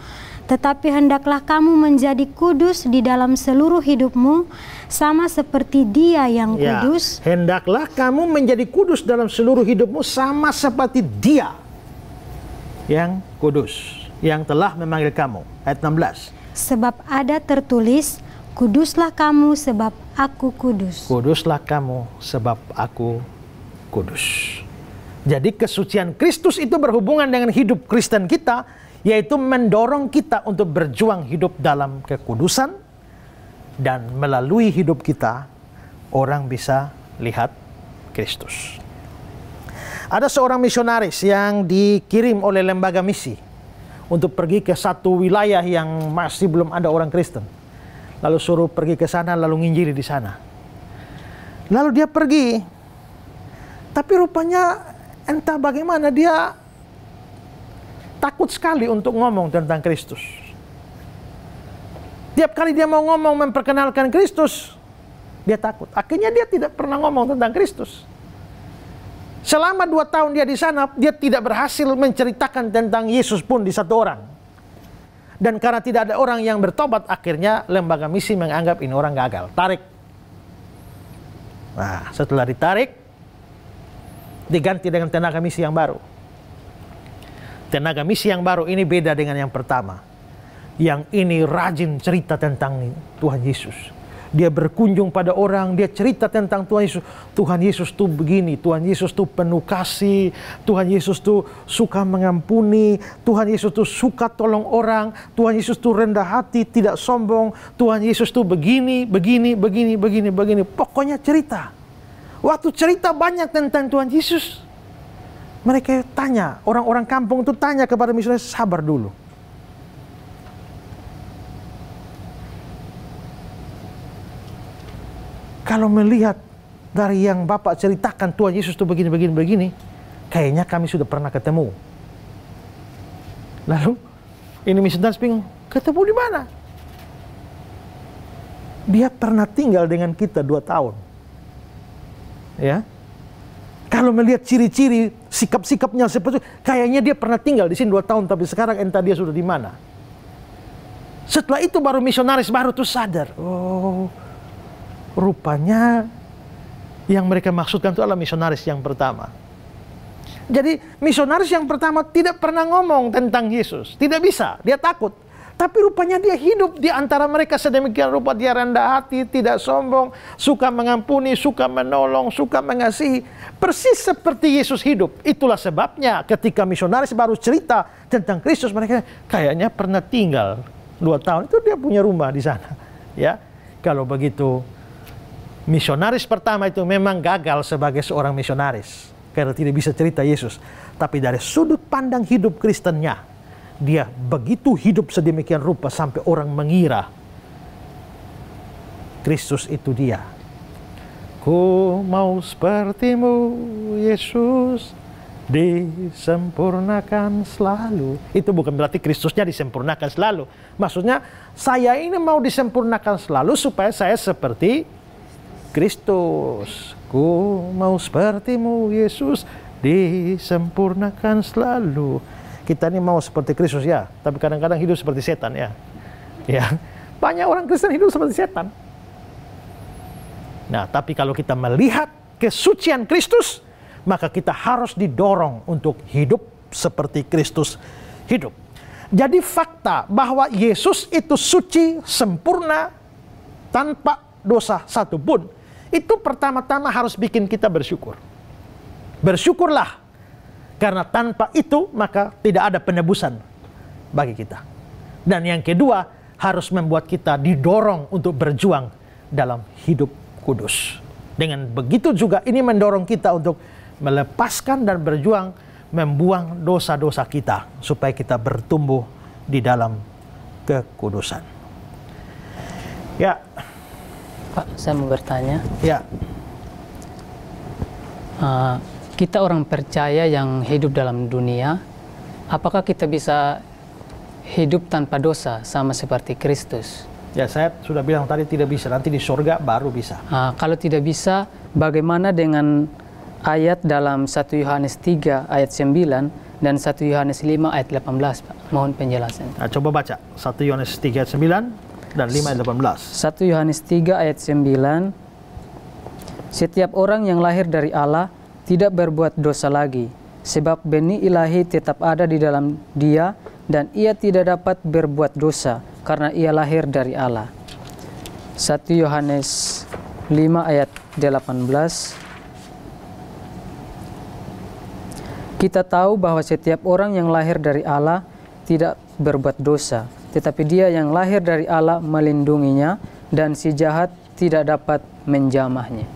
S5: tetapi hendaklah kamu menjadi kudus di dalam seluruh hidupmu, sama seperti Dia yang kudus.
S3: Ya, hendaklah kamu menjadi kudus dalam seluruh hidupmu, sama seperti Dia yang kudus, yang telah memanggil kamu. Ayat 16.
S5: sebab ada tertulis, kuduslah kamu sebab aku kudus.
S3: Kuduslah kamu sebab aku kudus. Jadi kesucian Kristus itu berhubungan dengan hidup Kristen kita, yaitu mendorong kita untuk berjuang hidup dalam kekudusan, dan melalui hidup kita orang bisa lihat Kristus. Ada seorang misionaris yang dikirim oleh lembaga misi untuk pergi ke satu wilayah yang masih belum ada orang Kristen. Lalu suruh pergi ke sana, lalu nginjili di sana. Lalu dia pergi, tapi rupanya entah bagaimana dia takut sekali untuk ngomong tentang Kristus. Tiap kali dia mau ngomong memperkenalkan Kristus, dia takut. Akhirnya dia tidak pernah ngomong tentang Kristus. Selama 2 tahun dia di sana, dia tidak berhasil menceritakan tentang Yesus pun di satu orang. Dan karena tidak ada orang yang bertobat, akhirnya lembaga misi menganggap ini orang gagal. Tarik. Nah, setelah ditarik, diganti dengan tenaga misi yang baru. Tenaga misi yang baru ini beda dengan yang pertama. Yang ini rajin cerita tentang Tuhan Yesus. Dia berkunjung pada orang, dia cerita tentang Tuhan Yesus. Tuhan Yesus tuh begini, Tuhan Yesus tuh penuh kasih, Tuhan Yesus tuh suka mengampuni, Tuhan Yesus tuh suka tolong orang, Tuhan Yesus tuh rendah hati, tidak sombong, Tuhan Yesus tuh begini, begini, begini, begini, begini. Pokoknya cerita. Waktu cerita banyak tentang Tuhan Yesus, mereka tanya, orang-orang kampung tuh tanya kepada misionaris, sabar dulu. Kalau melihat dari yang Bapak ceritakan Tuhan Yesus itu begini, begini, begini, kayaknya kami sudah pernah ketemu. Lalu ini misionaris bingung, ketemu di mana? Dia pernah tinggal dengan kita 2 tahun. Ya, kalau melihat ciri-ciri sikap-sikapnya seperti itu, kayaknya dia pernah tinggal di sini 2 tahun, tapi sekarang entah dia sudah di mana. Setelah itu baru misionaris baru tuh sadar, oh, rupanya yang mereka maksudkan itu adalah misionaris yang pertama. Jadi misionaris yang pertama tidak pernah ngomong tentang Yesus. Tidak bisa, dia takut. Tapi rupanya dia hidup di antara mereka sedemikian rupa. Dia rendah hati, tidak sombong, suka mengampuni, suka menolong, suka mengasihi. Persis seperti Yesus hidup. Itulah sebabnya ketika misionaris baru cerita tentang Kristus, mereka kayaknya pernah tinggal 2 tahun. Itu dia punya rumah di sana. Ya, kalau begitu, misionaris pertama itu memang gagal sebagai seorang misionaris karena tidak bisa cerita Yesus. Tapi dari sudut pandang hidup Kristennya, dia begitu hidup sedemikian rupa sampai orang mengira Kristus itu dia. Ku mau sepertimu Yesus, disempurnakan selalu. Itu bukan berarti Kristusnya disempurnakan selalu. Maksudnya saya ini mau disempurnakan selalu supaya saya seperti Kristus. Ku mau sepertimu Yesus, disempurnakan selalu. Kita ini mau seperti Kristus ya, tapi kadang-kadang hidup seperti setan ya. Ya, banyak orang Kristen hidup seperti setan. Nah, tapi kalau kita melihat kesucian Kristus, maka kita harus didorong untuk hidup seperti Kristus hidup. Jadi fakta bahwa Yesus itu suci, sempurna, tanpa dosa satupun, itu pertama-tama harus bikin kita bersyukur. Bersyukurlah, karena tanpa itu maka tidak ada penebusan bagi kita. Dan yang kedua, harus membuat kita didorong untuk berjuang dalam hidup kudus. Dengan begitu juga ini mendorong kita untuk melepaskan dan berjuang membuang dosa-dosa kita supaya kita bertumbuh di dalam kekudusan. Ya,
S4: Pak, saya mau bertanya.
S3: ya.
S4: Kita orang percaya yang hidup dalam dunia, apakah kita bisa hidup tanpa dosa sama seperti Kristus?
S3: Ya, saya sudah bilang tadi tidak bisa. Nanti di surga baru bisa.
S4: Kalau tidak bisa, bagaimana dengan ayat dalam 1 Yohanes 3 ayat 9 dan 1 Yohanes 5 ayat 18, Pak? Mohon penjelasan.
S3: Nah, coba baca 1 Yohanes 3 ayat 9 dan 5 ayat 18.
S4: 1 Yohanes 3 ayat 9, setiap orang yang lahir dari Allah tidak berbuat dosa lagi, sebab benih ilahi tetap ada di dalam dia dan ia tidak dapat berbuat dosa karena ia lahir dari Allah. 1 Yohanes 5 ayat 18. Kita tahu bahwa setiap orang yang lahir dari Allah tidak berbuat dosa, tetapi dia yang lahir dari Allah melindunginya dan si jahat tidak dapat menjamahnya.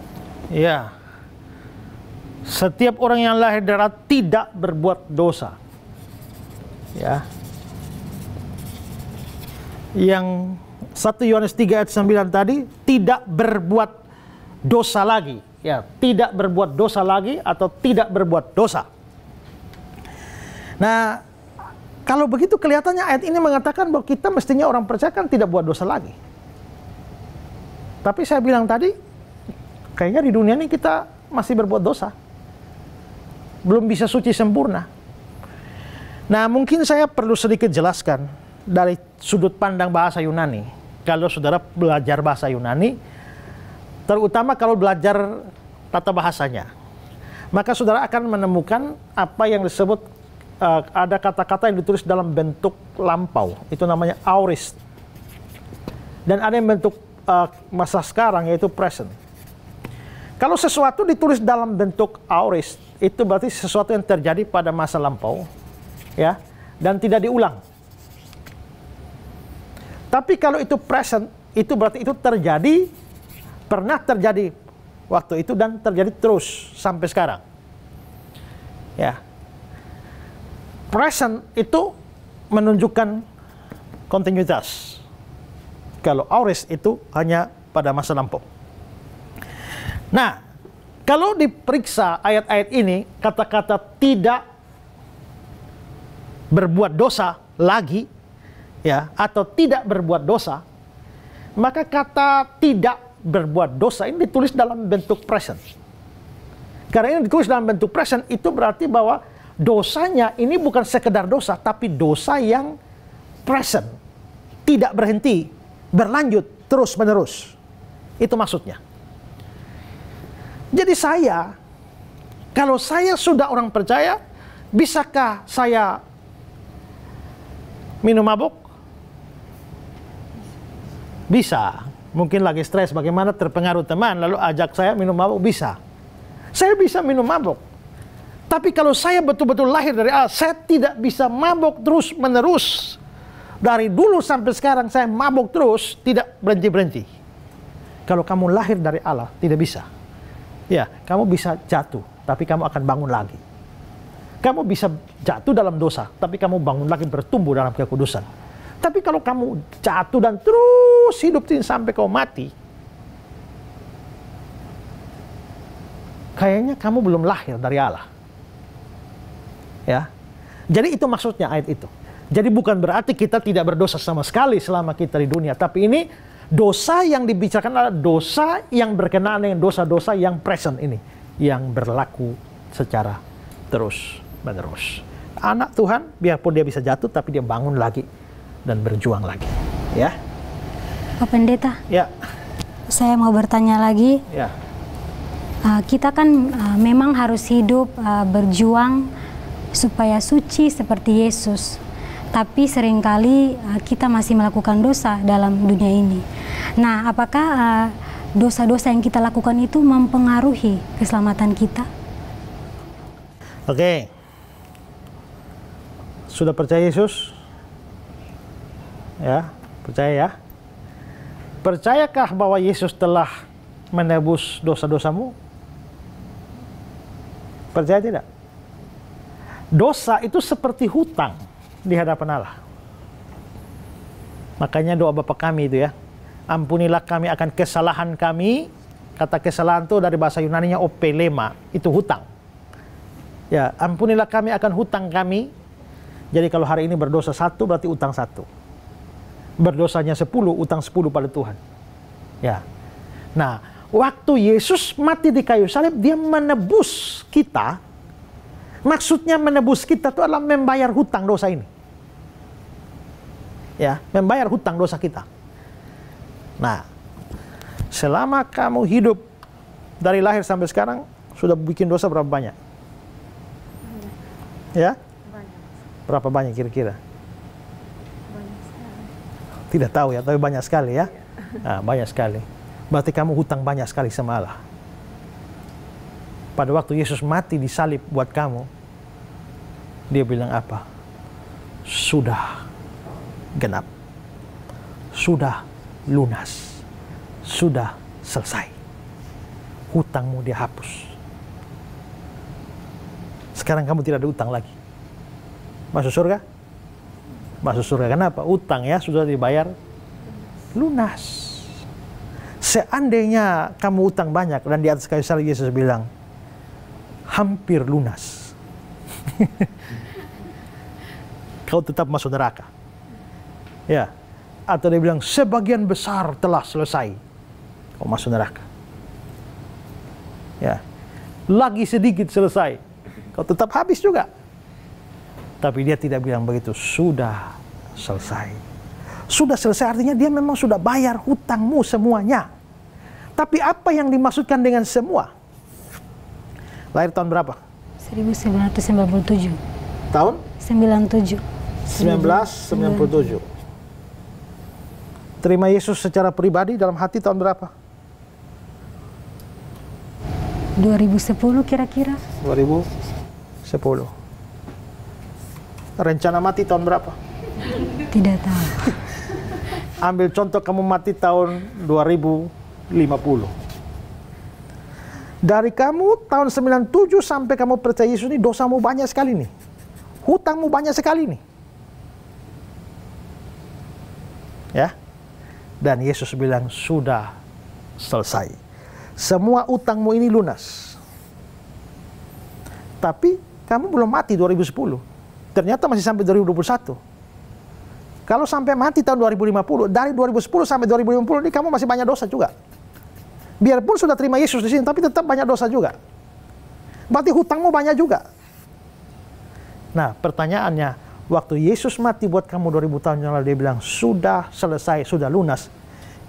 S3: Ya, setiap orang yang lahir dari Allah tidak berbuat dosa. Ya, yang 1 Yohanes 3 ayat 9 tadi, tidak berbuat dosa lagi. Ya, tidak berbuat dosa lagi atau tidak berbuat dosa. Nah, kalau begitu kelihatannya ayat ini mengatakan bahwa kita mestinya orang percaya kan tidak buat dosa lagi. Tapi saya bilang tadi, kayaknya di dunia ini kita masih berbuat dosa. Belum bisa suci sempurna. Nah, mungkin saya perlu sedikit jelaskan dari sudut pandang bahasa Yunani. Kalau saudara belajar bahasa Yunani, terutama kalau belajar tata bahasanya, maka saudara akan menemukan apa yang disebut ada kata-kata yang ditulis dalam bentuk lampau, itu namanya aorist, dan ada yang bentuk masa sekarang yaitu present. Kalau sesuatu ditulis dalam bentuk aorist, itu berarti sesuatu yang terjadi pada masa lampau, ya, dan tidak diulang. Tapi kalau itu present, itu berarti itu terjadi, pernah terjadi waktu itu dan terjadi terus sampai sekarang, ya. Present itu menunjukkan kontinuitas. Kalau aorist itu hanya pada masa lampau. Nah, kalau diperiksa ayat-ayat ini, kata-kata tidak berbuat dosa lagi, ya, atau tidak berbuat dosa, maka kata tidak berbuat dosa ini ditulis dalam bentuk present. Karena ini ditulis dalam bentuk present, itu berarti bahwa dosanya ini bukan sekedar dosa, tapi dosa yang present, tidak berhenti, berlanjut terus-menerus. Itu maksudnya. Jadi kalau saya sudah orang percaya, bisakah saya minum mabuk? Bisa. Mungkin lagi stres, bagaimana terpengaruh teman, lalu ajak saya minum mabuk, bisa. Saya bisa minum mabuk. Tapi kalau saya betul-betul lahir dari Allah, saya tidak bisa mabuk terus-menerus. Dari dulu sampai sekarang saya mabuk terus, tidak berhenti-berhenti. Kalau kamu lahir dari Allah, tidak bisa. Ya, kamu bisa jatuh, tapi kamu akan bangun lagi. Kamu bisa jatuh dalam dosa, tapi kamu bangun lagi bertumbuh dalam kekudusan. Tapi kalau kamu jatuh dan terus hidup sampai kau mati, kayaknya kamu belum lahir dari Allah. Ya, jadi itu maksudnya ayat itu. Jadi bukan berarti kita tidak berdosa sama sekali selama kita di dunia. Tapi ini dosa yang dibicarakan adalah dosa yang berkenaan dengan dosa-dosa yang present ini, yang berlaku secara terus-menerus. Anak Tuhan, biarpun dia bisa jatuh, tapi dia bangun lagi dan berjuang lagi. Ya,
S5: Pak Pendeta.
S3: Ya.
S5: Saya mau bertanya lagi.
S3: Ya.
S5: Kita kan memang harus hidup berjuang supaya suci seperti Yesus. Tapi seringkali kita masih melakukan dosa dalam dunia ini. Nah, apakah dosa-dosa yang kita lakukan itu mempengaruhi keselamatan kita?
S3: Oke. Sudah percaya Yesus? Ya, percaya ya. Percayakah bahwa Yesus telah menebus dosa-dosamu? Percaya tidak? Dosa itu seperti hutang di hadapan Allah. Makanya doa Bapa kami itu ya, ampunilah kami akan kesalahan kami. Kata kesalahan itu dari bahasa Yunaninya opelema, itu hutang. Ya, ampunilah kami akan hutang kami. Jadi kalau hari ini berdosa 1 berarti utang 1. Berdosanya 10, utang 10 pada Tuhan. Ya. Nah, waktu Yesus mati di kayu salib, dia menebus kita. Maksudnya menebus kita itu adalah membayar hutang dosa ini. Ya, membayar hutang dosa kita. Nah, selama kamu hidup dari lahir sampai sekarang, sudah bikin dosa berapa banyak? Ya? Berapa banyak kira-kira? Tidak tahu ya, tapi banyak sekali ya. Nah, banyak sekali. Berarti kamu hutang banyak sekali sama Allah. Pada waktu Yesus mati di salib buat kamu, dia bilang apa? Sudah genap. Sudah lunas. Sudah selesai. Hutangmu dia hapus. Sekarang kamu tidak ada utang lagi. Masuk surga? Masuk surga. Kenapa? Utang ya sudah dibayar lunas. Seandainya kamu utang banyak dan di atas kayu salib Yesus bilang hampir lunas, kau tetap masuk neraka. Ya. Atau dia bilang sebagian besar telah selesai, kau masuk neraka. Ya. Lagi sedikit selesai, kau tetap habis juga. Tapi dia tidak bilang begitu, sudah selesai. Sudah selesai artinya dia memang sudah bayar hutangmu semuanya. Tapi apa yang dimaksudkan dengan semua? Lahir tahun berapa?
S5: 1997.
S3: Tahun?
S5: 97.
S3: 1997. Terima Yesus secara pribadi dalam hati tahun berapa?
S5: 2010 kira-kira.
S3: 2010. Rencana mati tahun berapa?
S5: Tidak tahu.
S3: Ambil contoh kamu mati tahun 2050. Dari kamu tahun 97 sampai kamu percaya Yesus ini dosamu banyak sekali nih. Hutangmu banyak sekali nih. Ya. Dan Yesus bilang sudah selesai. Semua utangmu ini lunas. Tapi kamu belum mati 2010. Ternyata masih sampai 2021. Kalau sampai mati tahun 2050, dari 2010 sampai 2050 ini kamu masih banyak dosa juga. Biarpun sudah terima Yesus di sini, tapi tetap banyak dosa juga. Berarti hutangmu banyak juga. Nah, pertanyaannya, waktu Yesus mati buat kamu 2000 tahun yang lalu, dia bilang, sudah selesai, sudah lunas.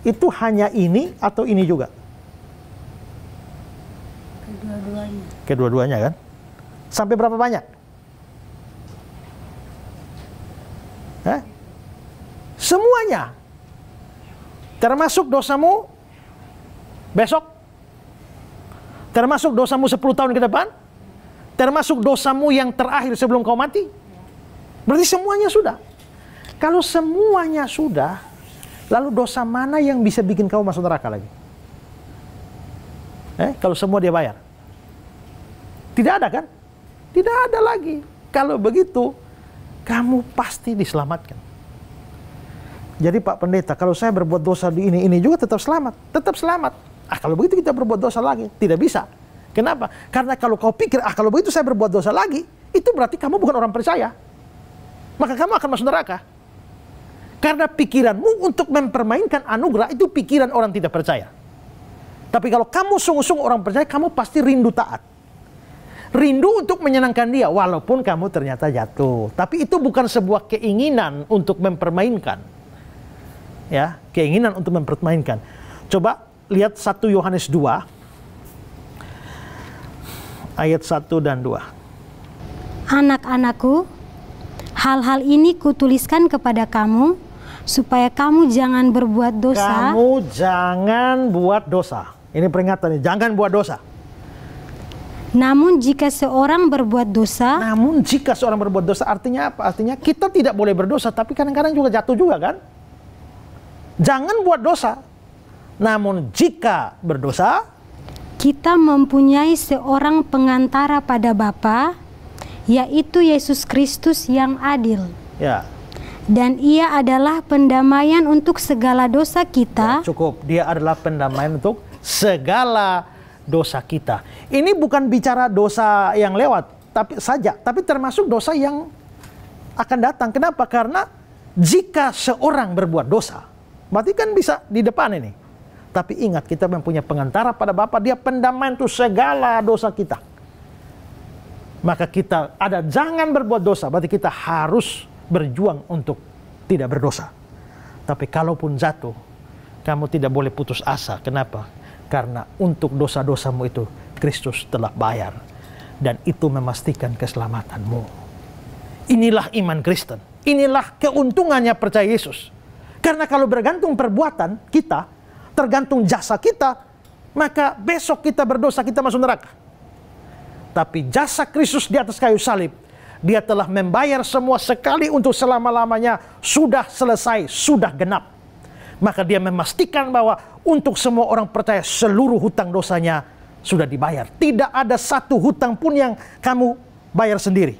S3: Itu hanya ini atau ini juga?
S5: Kedua-duanya.
S3: Kedua-duanya kan? Sampai berapa banyak? Semuanya. Termasuk dosamu besok. Termasuk dosamu 10 tahun ke depan. Termasuk dosamu yang terakhir sebelum kau mati. Berarti semuanya sudah. Kalau semuanya sudah, lalu dosa mana yang bisa bikin kau masuk neraka lagi? Kalau semua dia bayar. Tidak ada kan? Tidak ada lagi. Kalau begitu, kamu pasti diselamatkan. Jadi Pak Pendeta, kalau saya berbuat dosa di ini juga tetap selamat. Tetap selamat. Kalau begitu kita berbuat dosa lagi. Tidak bisa. Kenapa? Karena kalau kau pikir, kalau begitu saya berbuat dosa lagi, itu berarti kamu bukan orang percaya. Maka kamu akan masuk neraka. Karena pikiranmu untuk mempermainkan anugerah itu pikiran orang tidak percaya. Tapi kalau kamu sungguh-sungguh orang percaya, kamu pasti rindu taat. Rindu untuk menyenangkan dia, walaupun kamu ternyata jatuh. Tapi itu bukan sebuah keinginan untuk mempermainkan. Ya, keinginan untuk mempermainkan. Coba lihat 1 Yohanes 2 ayat 1 dan 2.
S5: Anak-anakku, hal-hal ini kutuliskan kepada kamu supaya kamu jangan berbuat dosa.
S3: Kamu jangan buat dosa. Ini peringatan nih, jangan buat dosa.
S5: Namun jika seorang berbuat dosa,
S3: artinya apa? Artinya kita tidak boleh berdosa, tapi kadang-kadang juga jatuh juga kan? Jangan buat dosa. Namun jika berdosa,
S5: kita mempunyai seorang pengantara pada Bapa, yaitu Yesus Kristus yang adil.
S3: Ya.
S5: Dan ia adalah pendamaian untuk segala dosa kita.
S3: Ya, cukup. Dia adalah pendamaian untuk segala dosa kita. Ini bukan bicara dosa yang lewat, tapi termasuk dosa yang akan datang. Kenapa? Karena jika seorang berbuat dosa, berarti kan bisa di depan ini. Tapi ingat, kita mempunyai pengantara pada Bapa, dia pendamaian untuk segala dosa kita. Maka kita jangan berbuat dosa, berarti kita harus berjuang untuk tidak berdosa. Tapi kalaupun jatuh, kamu tidak boleh putus asa. Kenapa? Karena untuk dosa-dosamu itu Kristus telah bayar. Dan itu memastikan keselamatanmu. Inilah iman Kristen. Inilah keuntungannya percaya Yesus. Karena kalau bergantung perbuatan kita, tergantung jasa kita, maka besok kita berdosa, kita masuk neraka. Tapi jasa Kristus di atas kayu salib, Dia telah membayar semua sekali untuk selama-lamanya, sudah selesai, sudah genap. Maka Dia memastikan bahwa untuk semua orang percaya seluruh hutang dosanya sudah dibayar. Tidak ada satu hutang pun yang kamu bayar sendiri.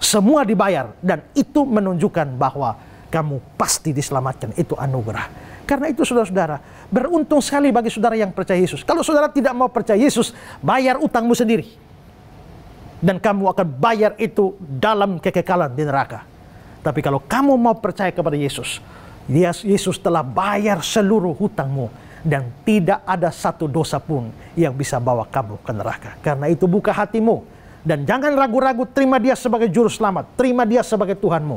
S3: Semua dibayar, dan itu menunjukkan bahwa kamu pasti diselamatkan. Itu anugerah. Karena itu saudara-saudara, beruntung sekali bagi saudara yang percaya Yesus. Kalau saudara tidak mau percaya Yesus, bayar utangmu sendiri. Dan kamu akan bayar itu dalam kekekalan di neraka. Tapi kalau kamu mau percaya kepada Yesus, Yesus telah bayar seluruh hutangmu. Dan tidak ada satu dosa pun yang bisa bawa kamu ke neraka. Karena itu buka hatimu. Dan jangan ragu-ragu, terima Dia sebagai juru selamat. Terima Dia sebagai Tuhanmu.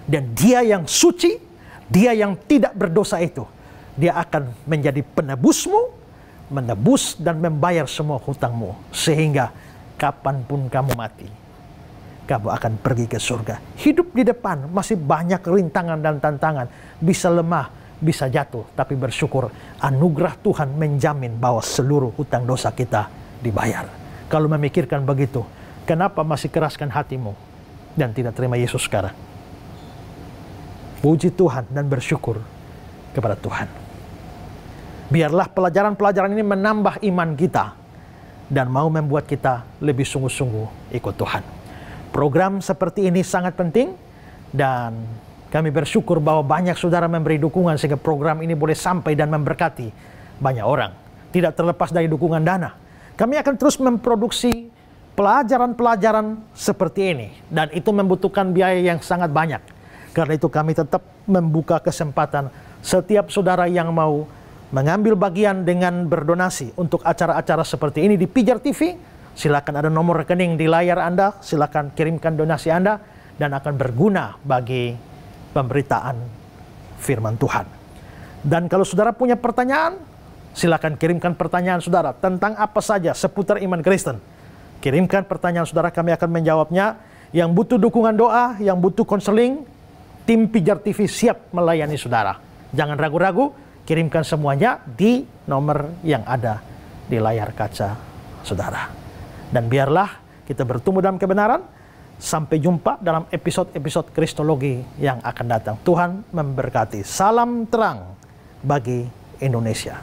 S3: Dan Dia yang suci, Dia yang tidak berdosa itu, Dia akan menjadi penebusmu, menebus dan membayar semua hutangmu. Sehingga kapanpun kamu mati, kamu akan pergi ke surga. Hidup di depan masih banyak rintangan dan tantangan. Bisa lemah, bisa jatuh. Tapi bersyukur, anugerah Tuhan menjamin bahwa seluruh hutang dosa kita dibayar. Kalau memikirkan begitu, kenapa masih keraskan hatimu dan tidak terima Yesus sekarang? Puji Tuhan dan bersyukur kepada Tuhan. Biarlah pelajaran-pelajaran ini menambah iman kita dan mau membuat kita lebih sungguh-sungguh ikut Tuhan. Program seperti ini sangat penting dan kami bersyukur bahwa banyak saudara memberi dukungan sehingga program ini boleh sampai dan memberkati banyak orang. Tidak terlepas dari dukungan dana. Kami akan terus memproduksi pelajaran-pelajaran seperti ini. Dan itu membutuhkan biaya yang sangat banyak. Karena itu kami tetap membuka kesempatan setiap saudara yang mau mengambil bagian dengan berdonasi untuk acara-acara seperti ini di Pijar TV. Silakan, ada nomor rekening di layar Anda. Silakan kirimkan donasi Anda dan akan berguna bagi pemberitaan firman Tuhan. Dan kalau saudara punya pertanyaan, silakan kirimkan pertanyaan saudara tentang apa saja seputar iman Kristen. Kirimkan pertanyaan saudara, kami akan menjawabnya. Yang butuh dukungan doa, yang butuh konseling, tim Pijar TV siap melayani saudara. Jangan ragu-ragu, kirimkan semuanya di nomor yang ada di layar kaca saudara. Dan biarlah kita bertumbuh dalam kebenaran. Sampai jumpa dalam episode-episode Kristologi yang akan datang. Tuhan memberkati. Salam terang bagi Indonesia.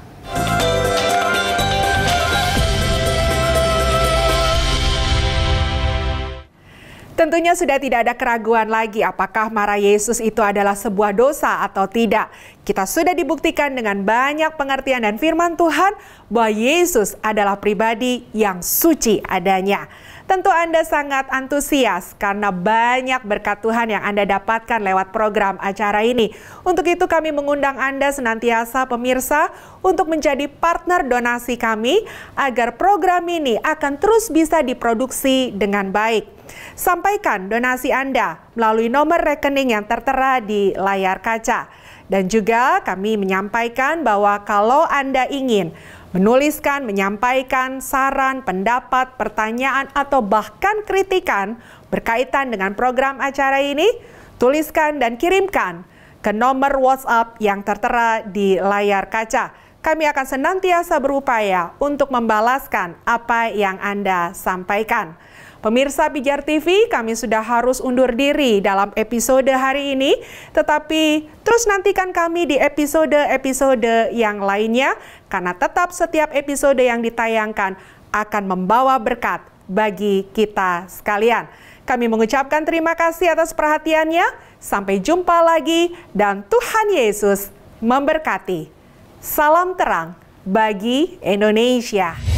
S2: Tentunya sudah tidak ada keraguan lagi apakah marah Yesus itu adalah sebuah dosa atau tidak. Kita sudah dibuktikan dengan banyak pengertian dan firman Tuhan bahwa Yesus adalah pribadi yang suci adanya. Tentu Anda sangat antusias karena banyak berkat Tuhan yang Anda dapatkan lewat program acara ini. Untuk itu kami mengundang Anda senantiasa pemirsa untuk menjadi partner donasi kami agar program ini akan terus bisa diproduksi dengan baik. Sampaikan donasi Anda melalui nomor rekening yang tertera di layar kaca. Dan juga kami menyampaikan bahwa kalau Anda ingin menuliskan, menyampaikan saran, pendapat, pertanyaan, atau bahkan kritikan berkaitan dengan program acara ini, tuliskan dan kirimkan ke nomor WhatsApp yang tertera di layar kaca. Kami akan senantiasa berupaya untuk membalaskan apa yang Anda sampaikan. Pemirsa Pijar TV, kami sudah harus undur diri dalam episode hari ini, tetapi terus nantikan kami di episode-episode yang lainnya, karena tetap setiap episode yang ditayangkan akan membawa berkat bagi kita sekalian. Kami mengucapkan terima kasih atas perhatiannya, sampai jumpa lagi, dan Tuhan Yesus memberkati. Salam terang bagi Indonesia.